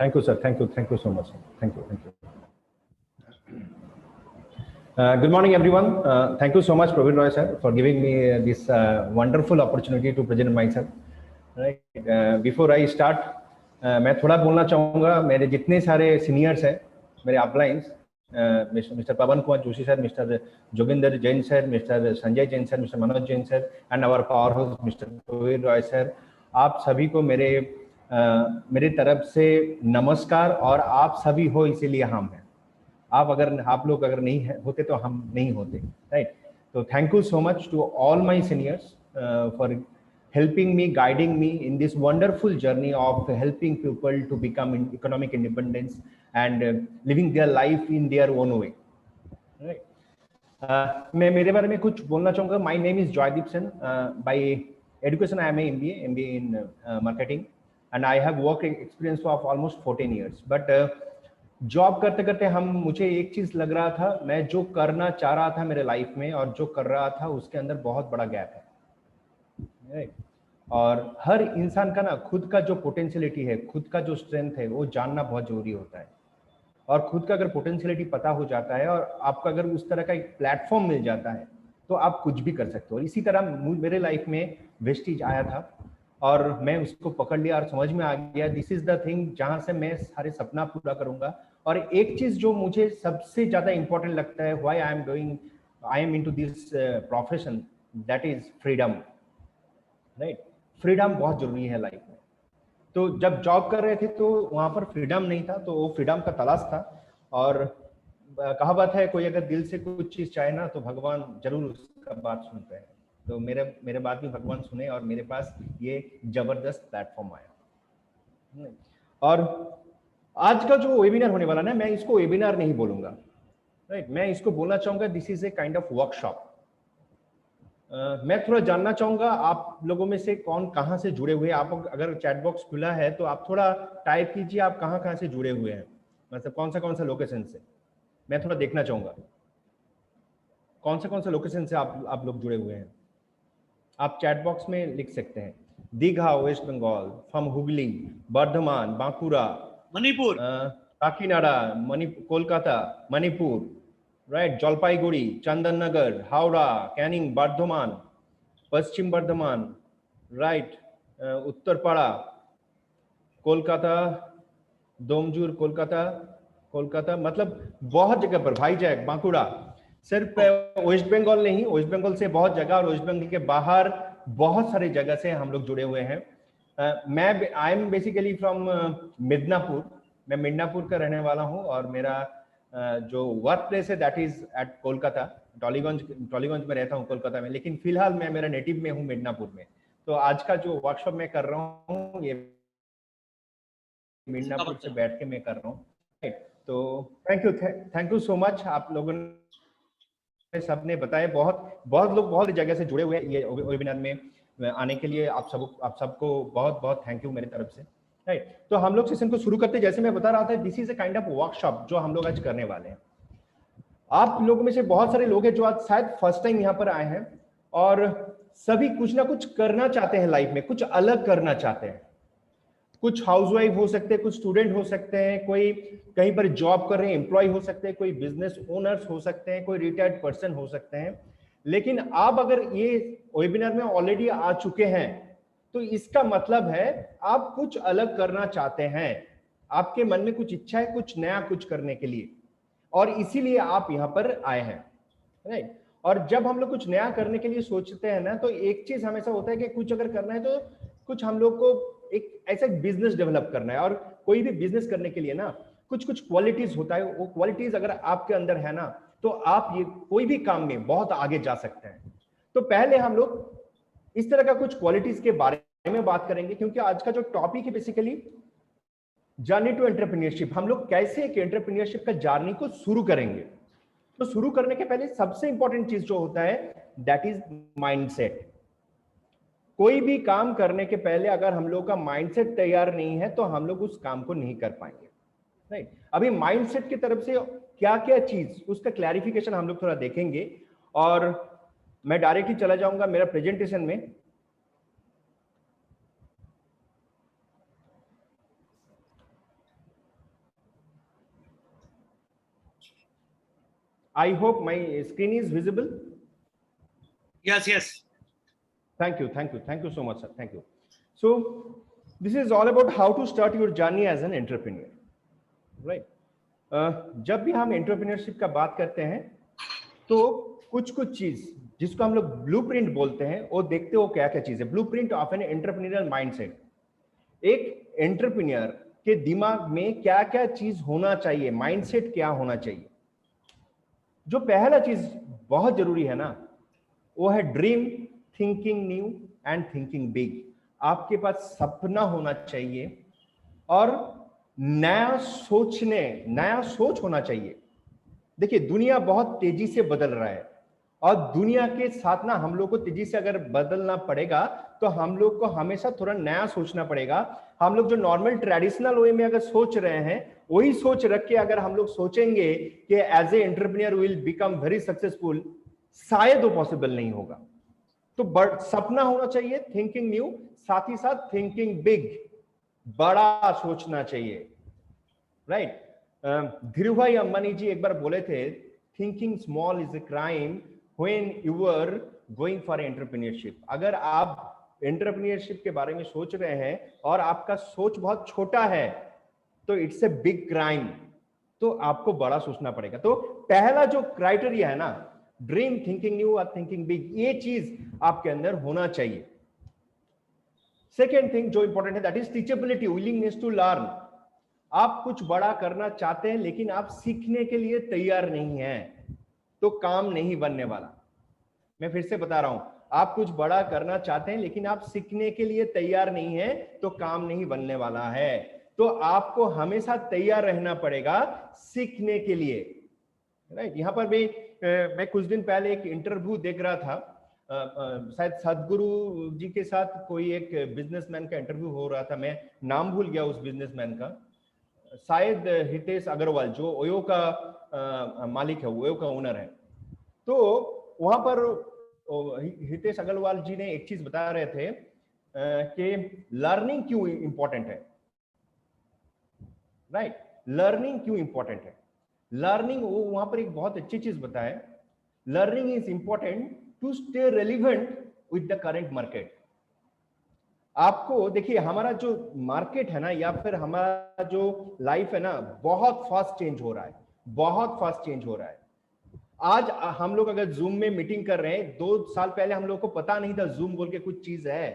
Thank you, sir. Thank you so much. Thank you. Good morning, everyone. Thank you so much, Praveen Roy sir, for giving me this wonderful opportunity to present myself. Right. Before I start, मैं थोड़ा बोलना चाहूँगा मेरे जितने सारे seniors हैं, मेरे uplines, mister Pavan Kumar Joshi sir, mister Joginder Jain sir, mister Sanjay Jain sir, mister Manoj Jain sir, and our powerhouse mister Praveen Roy sir, आप सभी को मेरे तरफ से नमस्कार। और आप सभी हो इसीलिए हम हैं। आप लोग अगर नहीं होते तो हम नहीं होते, राइट। तो thank you so much to all my seniors for helping me, guiding me in this wonderful journey of helping people to become economic independence and living their life in their own way, right. मैं मेरे बारे में कुछ बोलना चाहूँगा। My name is Joydeep Sen. By education I am a MBA in marketing and I have work experience of almost 14 years. But job करते करते मुझे एक चीज लग रहा था, मैं जो करना चाह रहा था मेरे लाइफ में और जो कर रहा था उसके अंदर बहुत बड़ा गैप है। और हर इंसान का ना खुद का जो पोटेंशियलिटी है, खुद का जो स्ट्रेंथ है, वो जानना बहुत जरूरी होता है। और खुद का अगर पोटेंशियलिटी पता हो जाता है और आपका अगर उस तरह का एक प्लेटफॉर्म मिल जाता है तो आप कुछ भी कर सकते हो। इसी तरह मेरे लाइफ में वेस्टीज आया था और मैं उसको पकड़ लिया और समझ में आ गया दिस इज द थिंग जहाँ से मैं सारे सपना पूरा करूंगा। और एक चीज जो मुझे सबसे ज्यादा इंपॉर्टेंट लगता है, why I am into this profession, that is freedom, right. Freedom बहुत जरूरी है लाइफ में। तो जब जॉब कर रहे थे तो वहां पर फ्रीडम नहीं था, तो वो फ्रीडम का तलाश था। और कहावत है, कोई अगर दिल से कुछ चीज चाहे ना तो भगवान जरूर उसका बात सुनते हैं। तो मेरे बात भी भगवान सुने और मेरे पास ये जबरदस्त प्लेटफॉर्म आया। और आज का जो वेबिनार होने वाला ना, मैं इसको वेबिनार नहीं बोलूंगा, राइट। मैं इसको बोलना चाहूंगा this is a kind of workshop. मैं थोड़ा जानना चाहूंगा आप लोगों में से कौन कहाँ से जुड़े हुए हैं। आप अगर चैट बॉक्स खुला है तो आप थोड़ा टाइप कीजिए आप कहाँ से जुड़े हुए हैं, मतलब कौन सा लोकेशन से। मैं थोड़ा देखना चाहूंगा कौन सा लोकेशन से आप लोग जुड़े हुए हैं। आप चैट बॉक्स में लिख सकते हैं। Digha West Bengal, from Hooghly, Bardhaman, Bankura, Manipur, Kakinada, Kolkata, Manipur, right, Jalpaiguri, Chandannagar, Howrah, Canning, Bardhaman, Paschim Bardhaman, right, Uttarpara, Kolkata, Domjur, Kolkata, मतलब बहुत जगह पर, भाईजैक, बांकुड़ा। सिर्फ वेस्ट बंगाल नहीं, वेस्ट बंगाल से बहुत जगह और वेस्ट बंगाल के बाहर बहुत सारे जगह से हम लोग जुड़े हुए हैं। I am basically from Midnapore. मैं मिदनापुर का रहने वाला हूं और मेरा जो वर्क प्लेस है that is at Kolkata. Tollygunge में रहता हूं कोलकाता में, लेकिन फिलहाल मैं मेरा नेटिव में हूं मिदनापुर में। तो आज का जो वर्कशॉप मैं कर रहा हूँ ये मिदनापुर से बैठ के मैं कर रहा हूँ। तो थैंक यू सो मच। आप लोगों ने सबने बताया, बहुत लोग बहुत जगह से जुड़े हुए हैं ये वेबिनार में आने के लिए। आप सबको बहुत थैंक यू मेरी तरफ से, राइट। तो हम लोग सेशन को शुरू करते, जैसे मैं बता रहा था, this is a kind of workshop जो हम लोग आज करने वाले हैं। आप लोगों में से बहुत सारे लोग हैं जो आज शायद फर्स्ट टाइम यहाँ पर आए हैं और सभी कुछ ना कुछ करना चाहते हैं लाइफ में, कुछ अलग करना चाहते हैं। कुछ हाउसवाइफ हो सकते हैं, कुछ स्टूडेंट हो सकते हैं, कोई कहीं पर जॉब कर रहे हैं, एम्प्लॉय हो सकते हैं, कोई बिजनेस ओनर्स हो सकते हैं, कोई रिटायर्ड पर्सन हो सकते हैं। लेकिन आप अगर ये वेबिनार में ऑलरेडी आ चुके हैं तो इसका मतलब है आप कुछ अलग करना चाहते हैं। आपके मन में कुछ इच्छा है कुछ नया कुछ करने के लिए, और इसीलिए आप यहाँ पर आए हैं, राइट। और जब हम लोग कुछ नया करने के लिए सोचते हैं ना, तो एक चीज हमेशा होता है कि कुछ अगर करना है तो कुछ हम लोग को एक ऐसा बिजनेस डेवलप करना है। और कोई भी बिजनेस करने के लिए ना कुछ क्वालिटीज होता है, वो क्वालिटीज अगर आपके अंदर है ना तो आप ये कोई भी काम में बहुत आगे जा सकते हैं। तो पहले हम लोग इस तरह का कुछ क्वालिटीज के बारे में बात करेंगे, क्योंकि आज का जो टॉपिक है बेसिकली जर्नी टू एंटरप्रेन्योरशिप। हम लोग कैसे एक एंटरप्रेन्योरशिप का जर्नी को शुरू करेंगे। तो शुरू करने के पहले सबसे इंपॉर्टेंट चीज जो होता है दैट इज माइंडसेट। कोई भी काम करने के पहले अगर हम लोग का माइंडसेट तैयार नहीं है तो हम लोग उस काम को नहीं कर पाएंगे, राइट। अभी माइंडसेट की तरफ से क्या क्या चीज, उसका क्लैरिफिकेशन हम लोग थोड़ा देखेंगे। और मैं डायरेक्टली चला जाऊंगा मेरा प्रेजेंटेशन में। I hope my screen is visible. Yes, yes. Thank you so much, sir. Thank you. So this is all about how to start your journey as an entrepreneur, right? जब भी हम entrepreneurship का बात करते हैं तो कुछ चीज जिसको हम लोग ब्लूप्रिंट बोलते हैं वो देखते हो क्या क्या चीज है। Blueprint of an entrepreneurial mindset, एक एंटरप्रेन्योर के दिमाग में क्या क्या चीज होना चाहिए, माइंडसेट क्या होना चाहिए। जो पहला चीज बहुत जरूरी है ना वो है dream, thinking new and thinking big. आपके पास सपना होना चाहिए और नया सोच होना चाहिए। देखिए दुनिया बहुत तेजी से बदल रहा है और दुनिया के साथ ना हम लोग को तेजी से अगर बदलना पड़ेगा तो हम लोग को हमेशा थोड़ा नया सोचना पड़ेगा। हम लोग जो नॉर्मल ट्रेडिशनल वे में अगर सोच रहे हैं वही सोच रख के अगर हम लोग सोचेंगे कि as a entrepreneur will become very successful, शायद वो पॉसिबल नहीं होगा। तो सपना होना चाहिए, थिंकिंग न्यू, साथ ही साथ थिंकिंग बिग, बड़ा सोचना चाहिए, राइट। धीरूभाई अंबानी जी एक बार बोले थे, thinking small is a crime when you are going for entrepreneurship. अगर आप एंटरप्रेन्योरशिप के बारे में सोच रहे हैं और आपका सोच बहुत छोटा है तो इट्स ए बिग क्राइम, तो आपको बड़ा सोचना पड़ेगा। तो पहला जो क्राइटेरिया है ना, ड्रीम, थिंकिंग न्यू और थिंकिंग बिग, ये चीज आपके अंदर होना चाहिए। सेकेंड थिंग जो इंपॉर्टेंट है that is teachability, willingness to learn. आप कुछ बड़ा करना चाहते हैं लेकिन आप सीखने के लिए तैयार नहीं हैं तो काम नहीं बनने वाला। मैं फिर से बता रहा हूं, आप कुछ बड़ा करना चाहते हैं लेकिन आप सीखने के लिए तैयार नहीं हैं तो काम नहीं बनने वाला है। तो आपको हमेशा तैयार रहना पड़ेगा सीखने के लिए, राइट। यहां पर भी मैं कुछ दिन पहले एक इंटरव्यू देख रहा था, शायद सदगुरु जी के साथ कोई एक बिजनेसमैन का इंटरव्यू हो रहा था। मैं नाम भूल गया उस बिजनेसमैन का, शायद हितेश अग्रवाल, जो ओयो का मालिक है, ओयो का ओनर है। तो वहां पर हितेश अग्रवाल जी ने एक चीज बता रहे थे कि लर्निंग क्यों इंपॉर्टेंट है, राइट। लर्निंग क्यों इंपॉर्टेंट है, लर्निंग, वो वहां पर एक बहुत अच्छी चीज बताया, learning is important to stay relevant with the current market. आपको देखिए हमारा जो मार्केट है ना या फिर हमारा जो लाइफ है ना, बहुत फास्ट चेंज हो रहा है, बहुत फास्ट चेंज हो रहा है। आज हम लोग अगर जूम में मीटिंग कर रहे हैं, 2 साल पहले हम लोग को पता नहीं था जूम बोल के कुछ चीज है।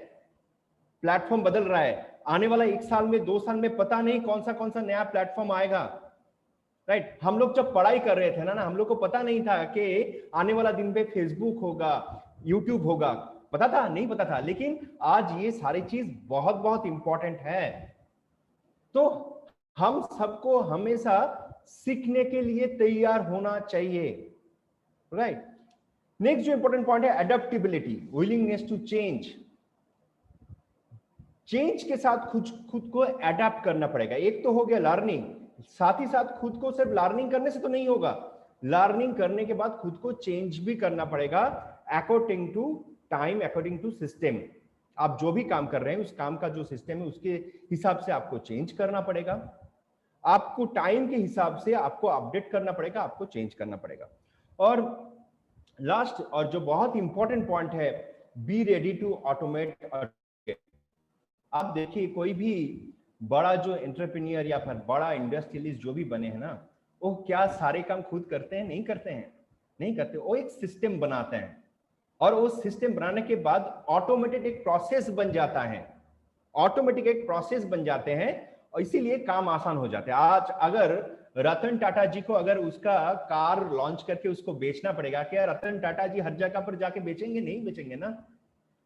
प्लेटफॉर्म बदल रहा है, आने वाला 1 साल में 2 साल में पता नहीं कौन सा नया प्लेटफॉर्म आएगा, राइट। हम लोग जब पढ़ाई कर रहे थे ना, हम लोग को पता नहीं था कि आने वाला दिन पे फेसबुक होगा, यूट्यूब होगा, पता था? नहीं पता था। लेकिन आज ये सारी चीज बहुत बहुत इंपॉर्टेंट है। तो हम सबको हमेशा सीखने के लिए तैयार होना चाहिए, राइट। नेक्स्ट जो इंपॉर्टेंट पॉइंट है adaptability, willingness to change. Change के साथ खुद को अडेप्ट करना पड़ेगा। एक तो हो गया लर्निंग, साथ ही साथ खुद को सिर्फ लर्निंग करने से तो नहीं होगा, लर्निंग करने के बाद खुद को चेंज भी करना पड़ेगा according to time, according to system. आप जो भी काम कर रहे हैं उस काम का जो सिस्टम है उसके हिसाब से आपको चेंज करना पड़ेगा, आपको टाइम के हिसाब से आपको अपडेट करना पड़ेगा, आपको चेंज करना पड़ेगा। और लास्ट और जो बहुत इंपॉर्टेंट पॉइंट है, बी रेडी टू ऑटोमेट। आप देखिए कोई भी बड़ा जो एंटरप्रेन्योर या फिर बड़ा इंडस्ट्रियलिस्ट जो भी बने हैं ना, वो क्या सारे काम खुद करते हैं? नहीं करते हैं, नहीं करते। वो एक सिस्टम बनाते हैं और वो सिस्टम बनाने के बाद ऑटोमेटेड एक प्रोसेस बन जाता है, ऑटोमेटिक एक प्रोसेस बन जाते हैं और इसीलिए काम आसान हो जाते हैं। आज अगर रतन टाटा जी को अगर उसका कार लॉन्च करके उसको बेचना पड़ेगा, क्या रतन टाटा जी हर जगह पर जाके बेचेंगे? नहीं बेचेंगे ना।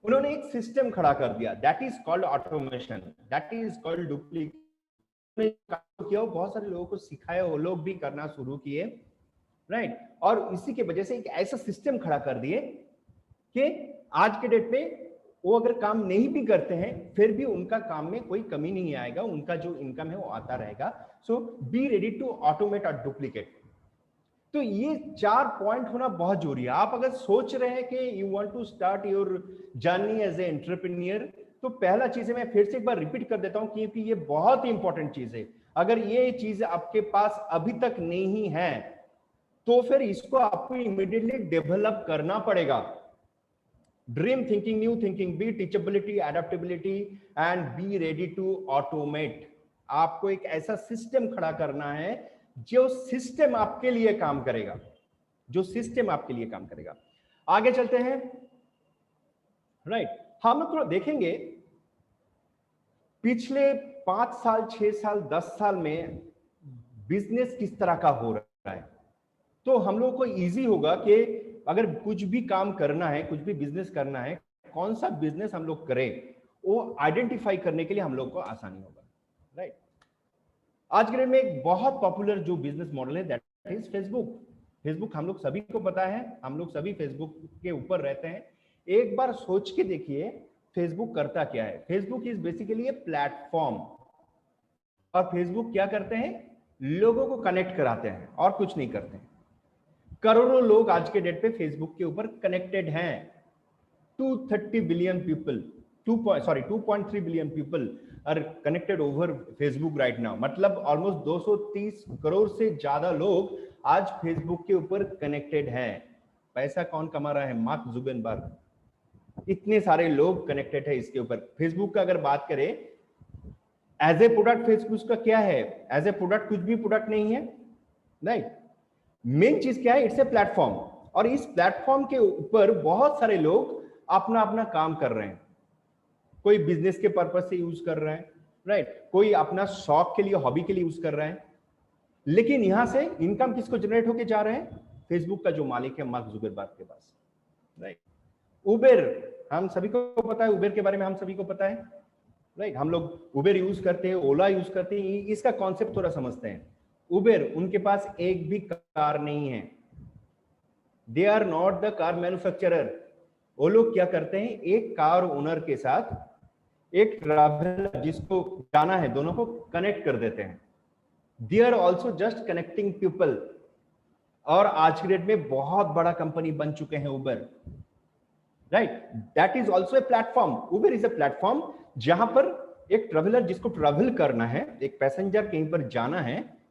उन्होंने एक सिस्टम खड़ा कर दिया, that is called automation, that is called duplicate किया। बहुत सारे लोगों को सिखाया, वो लोग भी करना शुरू किए, राइट। और इसी के वजह से एक ऐसा सिस्टम खड़ा कर दिए कि आज के डेट में वो अगर काम नहीं भी करते हैं फिर भी उनका काम में कोई कमी नहीं आएगा, उनका जो इनकम है वो आता रहेगा। सो बी रेडी टू ऑटोमेट और डुप्लीकेट। तो ये 4 पॉइंट होना बहुत जरूरी है। आप अगर सोच रहे हैं कि you want to start your journey as a entrepreneur, तो पहला चीज है, मैं फिर से एक बार रिपीट कर देता हूं क्योंकि ये बहुत इंपॉर्टेंट चीज है। अगर ये चीज आपके पास अभी तक नहीं है तो फिर इसको आपको इमीडिएटली डेवलप करना पड़ेगा। Dream thinking, new thinking, be teachability, adaptability and be ready to automate. आपको एक ऐसा सिस्टम खड़ा करना है जो सिस्टम आपके लिए काम करेगा, जो सिस्टम आपके लिए काम करेगा। आगे चलते हैं। राइट, हम लोग थोड़ा देखेंगे पिछले 5 साल, 6 साल, 10 साल में बिजनेस किस तरह का हो रहा है। तो हम लोग को इजी होगा कि अगर कुछ भी काम करना है, कुछ भी बिजनेस करना है, कौन सा बिजनेस हम लोग करें, वो आइडेंटिफाई करने के लिए हम लोग को आसानी होगा। राइट, आज के डेट में एक बहुत पॉपुलर जो बिजनेस मॉडल है दैट इज फेसबुक। फेसबुक हम लोग सभी को पता है, हम लोग सभी फेसबुक के ऊपर रहते हैं। एक बार सोच के देखिए फेसबुक करता क्या है। Facebook is basically a platform, और फेसबुक क्या करते हैं, लोगों को कनेक्ट कराते हैं और कुछ नहीं करते हैं। करोड़ों लोग आज के डेट पे फेसबुक के ऊपर कनेक्टेड हैं। 230 billion people, 2.3 billion people are connected over Facebook right now. मतलब ऑलमोस्ट 230 करोड़ से ज्यादा लोग आज फेसबुक के ऊपर कनेक्टेड हैं। पैसा कौन कमा रहा है, मार्क जुकरबर्ग। इतने सारे लोग कनेक्टेड है इसके ऊपर। फेसबुक का अगर बात करें एज ए प्रोडक्ट, फेसबुक का क्या है, एज ए प्रोडक्ट कुछ भी प्रोडक्ट नहीं है। राइट, मेन चीज क्या है, इट्स ए प्लेटफॉर्म, और इस प्लेटफॉर्म के ऊपर बहुत सारे लोग अपना अपना काम कर रहे हैं। कोई बिजनेस के पर्पस से यूज कर रहा है, राइट, कोई अपना शौक के लिए, हॉबी के लिए यूज कर रहा है। लेकिन यहां से इनकम किसको जनरेट होके जा रहे हैं, फेसबुक का जो मालिक है मार्क जुकरबर्ग के पास। राइट, उबेर, हम सभी को पता है, उबेर के बारे में हम सभी को पता है। राइट, हम लोग उबेर यूज करते हैं, ओला यूज करते हैं। इसका कॉन्सेप्ट थोड़ा समझते हैं। उबेर, उनके पास एक भी कार नहीं है, they are not the car manufacturer. वो लोग क्या करते हैं, एक कार ओनर के साथ एक ट्रैवलर जिसको जाना है, दोनों को कनेक्ट कर देते हैं। They are also just connecting people. और आज की डेट में बहुत बड़ा कंपनी बन चुके हैं Uber. Right, that is also a platform. Uber is a platform जहां पर एक ट्रैवलर जिसको ट्रैवल करना है, एक पैसेंजर कहीं पर जाना है,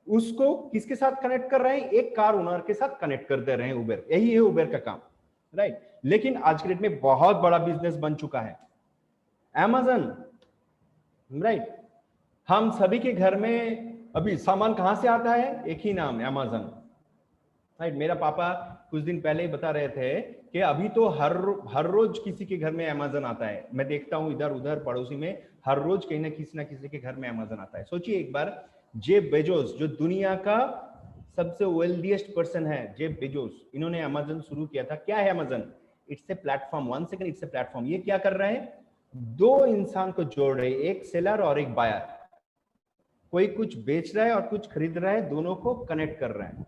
उसको किसके साथ कनेक्ट कर रहे हैं, एक कार ओनर के साथ कनेक्ट कर दे रहे हैं उबर। यही है उबर का काम। राइट, लेकिन आज के डेट में बहुत बड़ा बिजनेस बन चुका है Amazon। राइट, हम सभी के घर में अभी सामान कहां से आता है, एक ही नाम, Amazon। राइट, मेरा पापा कुछ दिन पहले ही बता रहे थे कि अभी तो हर रोज किसी के घर में Amazon आता है। मैं देखता हूं इधर उधर पड़ोसी में, हर रोज कहीं ना किसी के घर में Amazon आता है। सोचिए एक बार, जेफ बेजोस जो दुनिया का सबसे वेल्दीएस्ट पर्सन है, जेफ बेजोस, इन्होंने Amazon शुरू किया था। क्या है Amazon? It's a platform. One second, it's a platform. ये क्या कर रहे हैं, दो इंसान को जोड़ रहे हैं, एक सेलर और एक बायर। कोई कुछ बेच रहा है और कुछ खरीद रहा है, दोनों को कनेक्ट कर रहे हैं।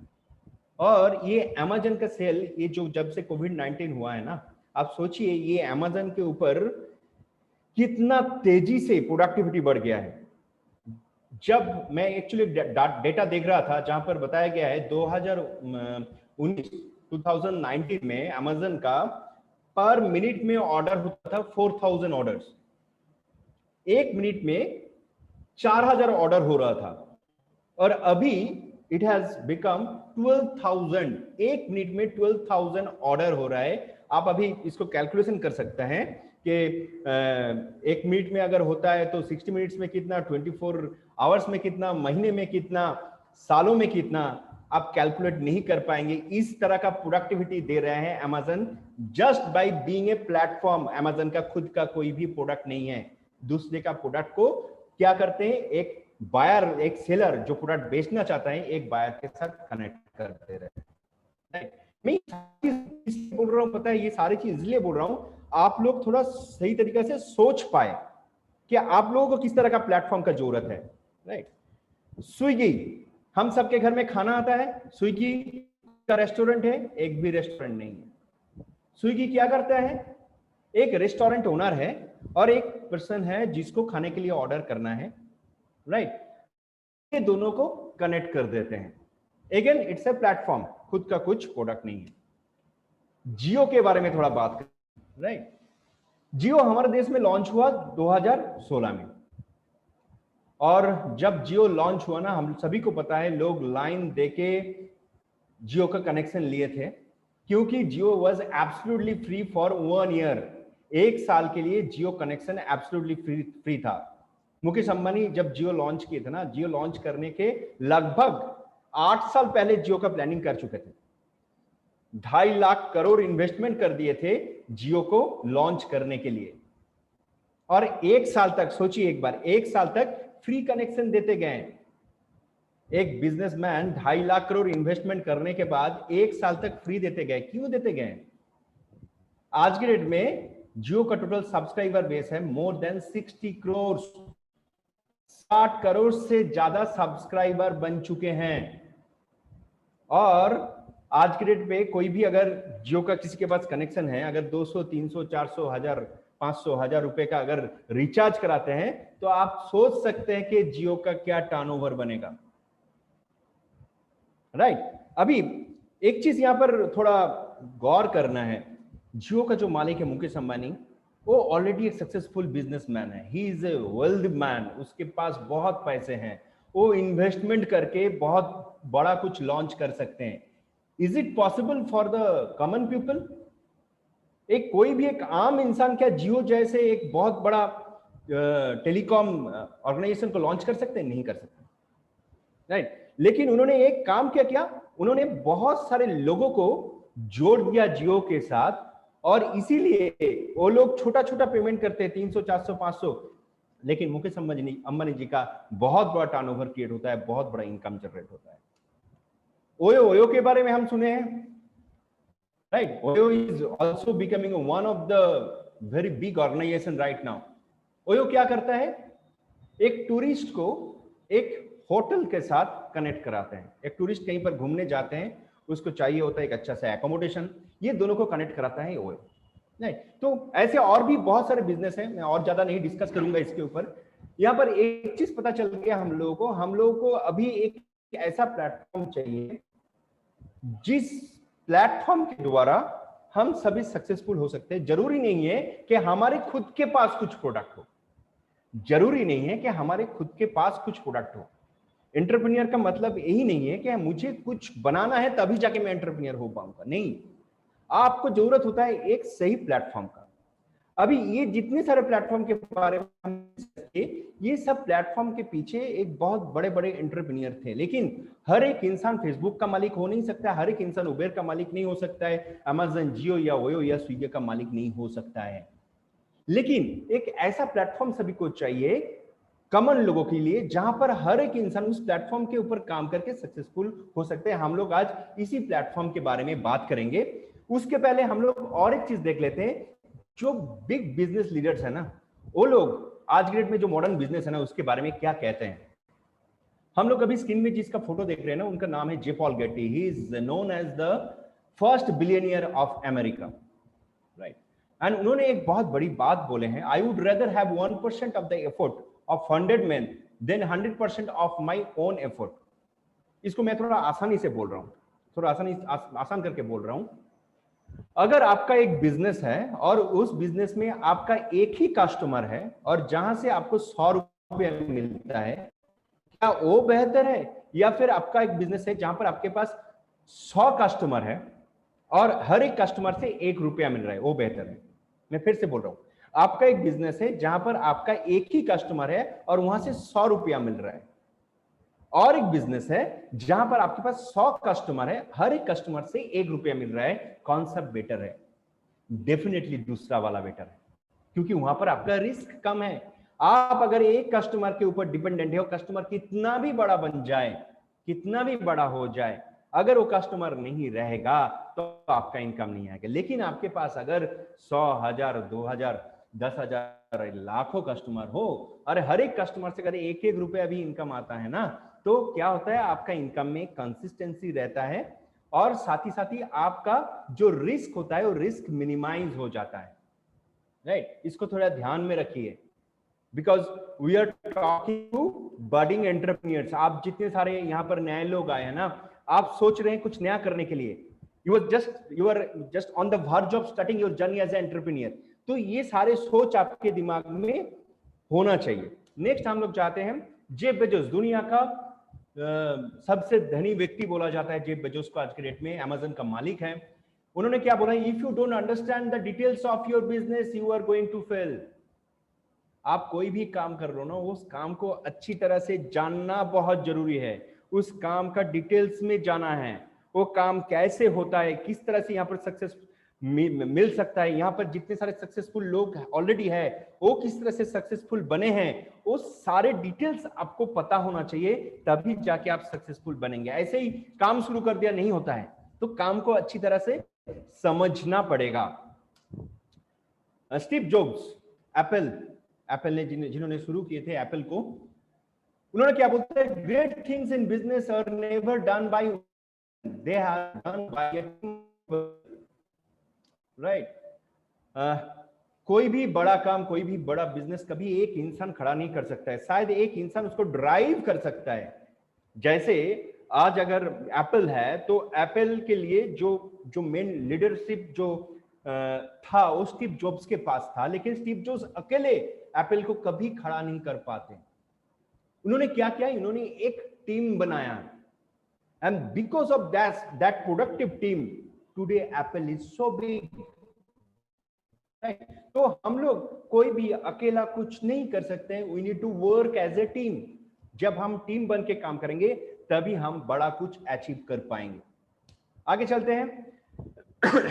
और ये Amazon का सेल, ये जो जब से कोविड-19 हुआ है ना, आप सोचिए ये Amazon के ऊपर कितना तेजी से प्रोडक्टिविटी बढ़ गया है। जब मैं एक्चुअली डेटा देख रहा था जहां पर बताया गया है 2019 में Amazon का पर मिनट में ऑर्डर होता था 4000 ऑर्डर्स। एक मिनट में 4000 ऑर्डर हो रहा था, और अभी इट हैज बिकम 12,000। एक मिनट में 12,000 ऑर्डर हो रहा है। आप अभी इसको कैलकुलेशन कर सकते हैं कि एक मिनट में अगर होता है तो 60 मिनट्स में कितना, 24 आवर्स में कितना, महीने में कितना, सालों में कितना, आप कैलकुलेट नहीं कर पाएंगे। इस तरह का प्रोडक्टिविटी दे रहे हैं Amazon just by being a platform. Amazon का खुद का कोई भी प्रोडक्ट नहीं है, दूसरे का प्रोडक्ट को क्या करते हैं, एक बायर, एक सेलर जो प्रोडक्ट बेचना चाहता है, एक बायर के साथ कनेक्ट करते रहे। मैं बोल रहा हूं, पता है ये सारी चीज इसलिए बोल रहा हूं, आप लोग थोड़ा सही तरीके से सोच पाए कि आप लोगों को किस तरह का प्लेटफॉर्म का जरूरत है। राइट, स्विगी, हम सबके घर में खाना आता है, स्विगी का रेस्टोरेंट है, एक भी रेस्टोरेंट नहीं है। स्विगी क्या करता है, एक रेस्टोरेंट ओनर है और एक पर्सन है जिसको खाने के लिए ऑर्डर करना है। राइट, ये दोनों को कनेक्ट कर देते हैं। अगेन इट्स ए प्लेटफॉर्म, खुद का कुछ प्रोडक्ट नहीं है। जियो के बारे में थोड़ा बात करें। राइट, जियो हमारे देश में लॉन्च हुआ 2016 में, और जब जियो लॉन्च हुआ ना, हम सभी को पता है लोग लाइन देके जियो का कनेक्शन लिए थे, क्योंकि Jio was absolutely free for 1 year. 1 साल के लिए जियो कनेक्शन एब्सोल्युटली फ्री था। मुकेश अंबानी जब जियो लॉन्च किए थे ना, जियो लॉन्च करने के लगभग 8 साल पहले जियो का प्लानिंग कर चुके थे। 2.5 लाख करोड़ इन्वेस्टमेंट कर दिए थे जियो को लॉन्च करने के लिए, और 1 साल तक, सोचिए एक बार, 1 साल तक फ्री कनेक्शन देते गए। एक बिजनेसमैन 2.5 लाख करोड़ इन्वेस्टमेंट करने के बाद 1 साल तक फ्री देते गए। क्यों देते गए? आज के डेट में जियो का टोटल सब्सक्राइबर बेस है मोर देन 60 करोड़। 60 करोड़ से ज्यादा सब्सक्राइबर बन चुके हैं। और आज के डेट पे कोई भी अगर जियो का किसी के पास कनेक्शन है, अगर 200, 300, 400, 1000, 500, 1000 रुपए का अगर रिचार्ज कराते हैं, तो आप सोच सकते हैं कि जियो का क्या टर्नओवर बनेगा। राइट। अभी एक चीज यहां पर थोड़ा गौर करना है। जियो का जो मालिक है मुकेश अंबानी, वो ऑलरेडी एक सक्सेसफुल बिजनेसमैन है। He is a wealth man. उसके पास बहुत पैसे हैं। वो इन्वेस्टमेंट करके बहुत बड़ा कुछ लॉन्च कर सकते हैं। Is it possible for the common people? एक कोई भी एक आम इंसान क्या जियो जैसे एक बहुत बड़ा टेलीकॉम ऑर्गेनाइजेशन को लॉन्च कर सकते हैं? नहीं कर सकते। राइट। लेकिन उन्होंने एक काम क्या, उन्होंने बहुत सारे लोगों को जोड़ दिया जियो के साथ, और इसीलिए वो लोग छोटा छोटा पेमेंट करते हैं, 300, 400, 500, लेकिन मुकेश अंबानी जी का बहुत बड़ा टर्नओवर क्रिएट होता है, बहुत बड़ा इनकम जनरेट होता है। ओयो के बारे में हम सुने हैं, right? OYO is also becoming one of the very big organization right now. OYO क्या करता है? एक टूरिस्ट को एक होटल के साथ कनेक्ट कराते हैं। एक टूरिस्ट कहीं पर घूमने जाते हैं, उसको चाहिए होता है एक अच्छा सा एकोमोडेशन, ये दोनों को कनेक्ट कराता है ओयो। नहीं तो ऐसे और भी बहुत सारे बिजनेस हैं, मैं और ज्यादा नहीं डिस्कस करूंगा इसके ऊपर। यहाँ पर एक चीज पता चल गया हम लोगों को अभी एक ऐसा प्लेटफॉर्म चाहिए जिस प्लेटफॉर्म के द्वारा हम सभी सक्सेसफुल हो सकते हैं। जरूरी नहीं है कि हमारे खुद के पास कुछ प्रोडक्ट हो, जरूरी नहीं है कि हमारे खुद के पास कुछ प्रोडक्ट हो। एंटरप्रेन्योर का मतलब यही नहीं है कि मुझे कुछ बनाना है तभी जाके मैं एंटरप्रेन्योर हो पाऊंगा। नहीं, आपको जरूरत होता है एक सही प्लेटफॉर्म का। अभी ये जितने सारे प्लेटफॉर्म के बारे में हम, ये सब प्लेटफॉर्म के पीछे एक बहुत बड़े बड़े एंटरप्रेन्योर थे। लेकिन हर एक इंसान फेसबुक का मालिक हो नहीं सकता, हर एक इंसान उबेर का मालिक नहीं हो सकता है, अमेज़न, जियो या ओयो या स्विगी का मालिक नहीं हो सकता है। लेकिन एक ऐसा प्लेटफॉर्म सभी को चाहिए कॉमन लोगों के लिए, जहां पर हर एक इंसान उस प्लेटफॉर्म के ऊपर काम करके सक्सेसफुल हो सकते हैं। हम लोग आज इसी प्लेटफॉर्म के बारे में बात करेंगे। उसके पहले हम लोग और एक चीज देख लेते हैं। जो बिग बिजनेस लीडर्स है ना, वो लोग आज के डेट में जो मॉडर्न बिजनेस है ना, उसके बारे में क्या कहते हैं। हम लोग अभी स्क्रीन में जिसका फोटो देख रहे हैं ना, उनका नाम है J Paul Getty. He is known as the first billionaire of America, right. And उन्होंने एक बहुत बड़ी बात बोले हैं, I would rather have 1% of the effort of 100 men then 100% of my own effort। इसको मैं थोड़ा आसानी से बोल रहा हूं, थोड़ा आसान करके बोल रहा हूं। अगर आपका एक बिजनेस है और उस बिजनेस में आपका एक ही कस्टमर है और जहां से आपको 100 रुपये मिलता है, क्या वो बेहतर है? या फिर आपका एक बिजनेस है जहां पर आपके पास 100 कस्टमर है और हर एक कस्टमर से 1 रुपया मिल रहा है, वो बेहतर है? मैं फिर से बोल रहा हूं, आपका एक बिजनेस है जहां पर आपका एक ही कस्टमर है और वहां से 100 रुपया मिल रहा है, और एक बिजनेस है जहां पर आपके पास 100 कस्टमर है, हर एक कस्टमर से 1 रुपया मिल रहा है, कौन सा बेटर है? डेफिनेटली दूसरा वाला बेटर है, क्योंकि वहां पर आपका रिस्क कम है। आप अगर एक कस्टमर के ऊपर डिपेंडेंट है, कस्टमर कितना भी बड़ा बन जाए, कितना भी बड़ा हो जाए, अगर वो कस्टमर नहीं रहेगा तो आपका इनकम नहीं आएगा। लेकिन आपके पास अगर 100, 1000, 2000, 10,000, लाखों कस्टमर हो और हर एक कस्टमर से अगर 1-1 रुपया भी इनकम आता है ना, तो क्या होता है, आपका इनकम में कंसिस्टेंसी रहता है और साथ ही आपका जो रिस्क होता है वो रिस्क मिनिमाइज हो जाता है, राइट। इसको थोड़ा ध्यान में रखिए, because we are talking to budding entrepreneurs. आप जितने सारे यहाँ पर नए लोग आए हैं ना, आप सोच रहे हैं कुछ नया करने के लिए, you are just on the verge of starting your journey as a entrepreneur. तो ये सारे सोच आपके दिमाग में होना चाहिए। नेक्स्ट हम लोग चाहते हैं जेफ बेजोस, दुनिया का सबसे धनी व्यक्ति बोला जाता है जेफ बेजोस को आज के डेट में, अमेज़न का मालिक है। उन्होंने क्या बोला, if you don't understand the details of your business you are going to fail. आप कोई भी काम कर रहे हो ना, उस काम को अच्छी तरह से जानना बहुत जरूरी है, उस काम का डिटेल्स में जाना है, वो काम कैसे होता है, किस तरह से यहाँ पर सक्सेस मिल सकता है, यहाँ पर जितने सारे सक्सेसफुल लोग ऑलरेडी है वो किस तरह से सक्सेसफुल बने हैं, वो सारे डिटेल्स आपको पता होना चाहिए, तभी जाके आप सक्सेसफुल बनेंगे। ऐसे ही काम शुरू कर दिया नहीं होता है, तो काम को अच्छी तरह से समझना पड़ेगा। स्टीव जॉब्स, एप्पल ने जिन्होंने शुरू किए थे एप्पल को, उन्होंने क्या बोलते हैं, great things in business are never done by, they are done by right. कोई भी बड़ा काम, कोई भी बड़ा बिजनेस कभी एक इंसान खड़ा नहीं कर सकता है, शायद एक इंसान उसको ड्राइव कर सकता है। जैसे आज अगर एप्पल है तो एप्पल के लिए जो मेन लीडरशिप जो था वो स्टीव जॉब्स के पास था, लेकिन स्टीव जॉब्स अकेले एप्पल को कभी खड़ा नहीं कर पाते। उन्होंने क्या किया, इन्होंने एक टीम बनाया, and because of that productive team today Apple is so big. तो हम लोग कोई भी अकेला कुछ नहीं कर सकते हैं, we need to work as a team. जब हम टीम बन के काम करेंगे तभी हम बड़ा कुछ अचीव कर पाएंगे। आगे चलते हैं।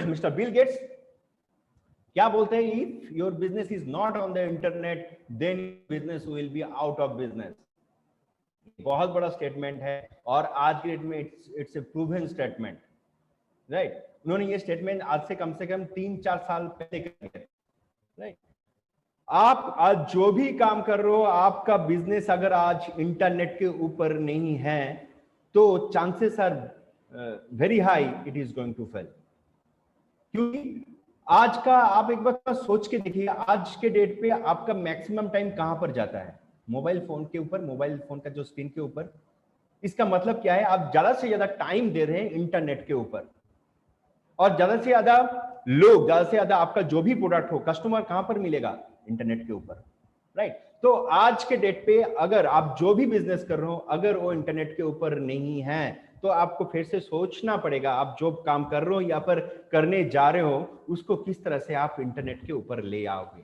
मिस्टर बिल गेट्स क्या बोलते हैं, if your business is not on the internet then business will be out of business. बहुत बड़ा स्टेटमेंट है और आज के डेट में it's a proven statement, right. उन्होंने ये स्टेटमेंट आज से कम 3-4 साल पहले किया, राइट। आप आज जो भी काम कर रहे हो, आपका बिजनेस अगर आज इंटरनेट के ऊपर नहीं है तो chances are very high it is going to fail. क्योंकि आज का आप एक बार सोच के देखिए, आज के डेट पे आपका मैक्सिमम टाइम कहां पर जाता है, मोबाइल फोन के ऊपर, मोबाइल फोन का जो स्क्रीन के ऊपर। इसका मतलब क्या है, आप ज्यादा से ज्यादा टाइम दे रहे हैं इंटरनेट के ऊपर, और ज्यादा से ज्यादा लोग, ज्यादा से ज्यादा आपका जो भी प्रोडक्ट हो, कस्टमर कहां पर मिलेगा, इंटरनेट के ऊपर, राइट। तो आज के डेट पे अगर आप जो भी बिजनेस कर रहे हो, अगर वो इंटरनेट के ऊपर नहीं है तो आपको फिर से सोचना पड़ेगा, आप जो काम कर रहे हो या फिर करने जा रहे हो उसको किस तरह से आप इंटरनेट के ऊपर ले आओगे,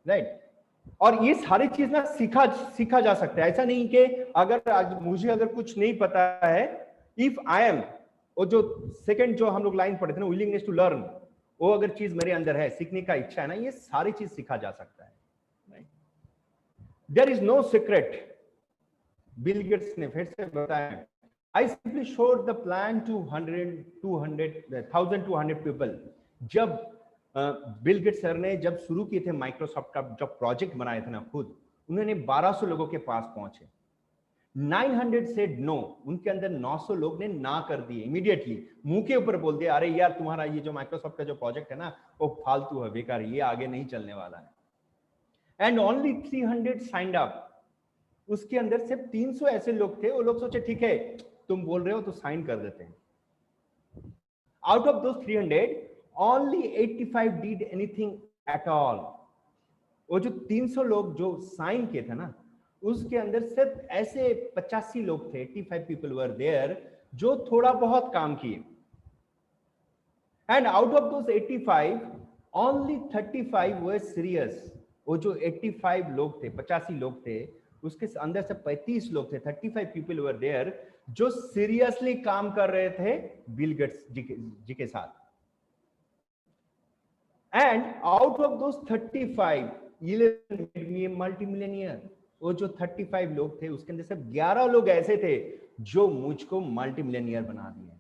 राइट। और ये सारी चीज ना सीखा जा सकता है। ऐसा नहीं कि अगर आज मुझे अगर कुछ नहीं पता है, इफ आई एम, वो जो सेकंड जो हम लोग लाइन पढ़े थे ना, विलिंगनेस टू लर्न, वो अगर चीज मेरे अंदर है, सीखने का इच्छा है ना, ये सारी चीज सीखा जा सकता है, right. There is no secret, Bill Gates ने फिर से बताया, I simply showed the plan to 1,200 people. जब बिल गेट्स सर ने जब शुरू किए थे माइक्रोसॉफ्ट का जब प्रोजेक्ट बनाए थे ना खुद, उन्होंने 1200 लोगों के पास पहुंचे, 900 सेड नो, उनके अंदर 900 लोग ने ना कर दिए, इमीडिएटली मुंह के ऊपर बोल दिया, अरे यार तुम्हारा ये जो माइक्रोसॉफ्ट का जो प्रोजेक्ट है ना वो फालतू है, बेकार, ये आगे नहीं चलने वाला है। And only 300 signed up. उसके अंदर सिर्फ 300 ऐसे लोग थे, वो लोग सोचे ठीक है तुम बोल रहे हो तो साइन कर देते हैं। Out of those 300 only 85 did anything at all. वो जो 300 लोग जो साइन किए थे ना, उसके अंदर सिर्फ ऐसे 85 लोग थे, 85 पीपल वर देयर, जो थोड़ा बहुत काम किए। And out of those 85 only 35 were serious. वो जो 85 लोग थे, 85 लोग थे, उसके अंदर से 35 लोग थे, 35 पीपल वर देयर, जो सीरियसली काम कर रहे थे बिल गेट्स जी के साथ। And out of those 35 11 made me multi millionaire. वो जो 35 लोग थे उसके अंदर सिर्फ 11 लोग ऐसे थे जो मुझको मल्टी मिलियनियर बना दिए।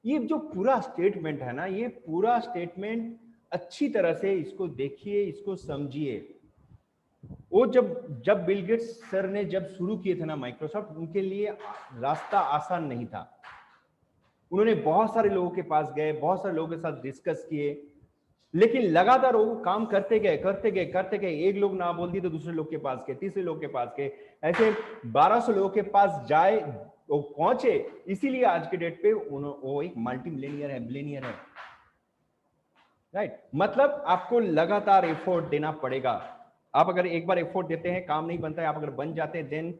ये जो पूरा स्टेटमेंट है ना, ये पूरा स्टेटमेंट अच्छी तरह से इसको देखिए, इसको समझिए। वो जब बिल गेट्स सर ने जब शुरू किए थे ना माइक्रोसॉफ्ट, उनके लिए रास्ता आसान नहीं था। उन्होंने बहुत सारे लोगों के पास गए, बहुत सारे लोगों के साथ डिस्कस किए, लेकिन लगातार वो काम करते गए। एक लोग ना बोल दिए तो दूसरे लोग के पास गए, तीसरे लोग के पास गए, ऐसे 1200 लोगों के पास जाए वो पहुंचे। इसीलिए आज के डेट पे वो एक मल्टी मिलियनियर है, बिलियनियर है, राइट। मतलब आपको लगातार एफर्ट देना पड़ेगा। आप अगर एक बार एफर्ट देते हैं, काम नहीं बनता है, आप अगर बन जाते हैं, then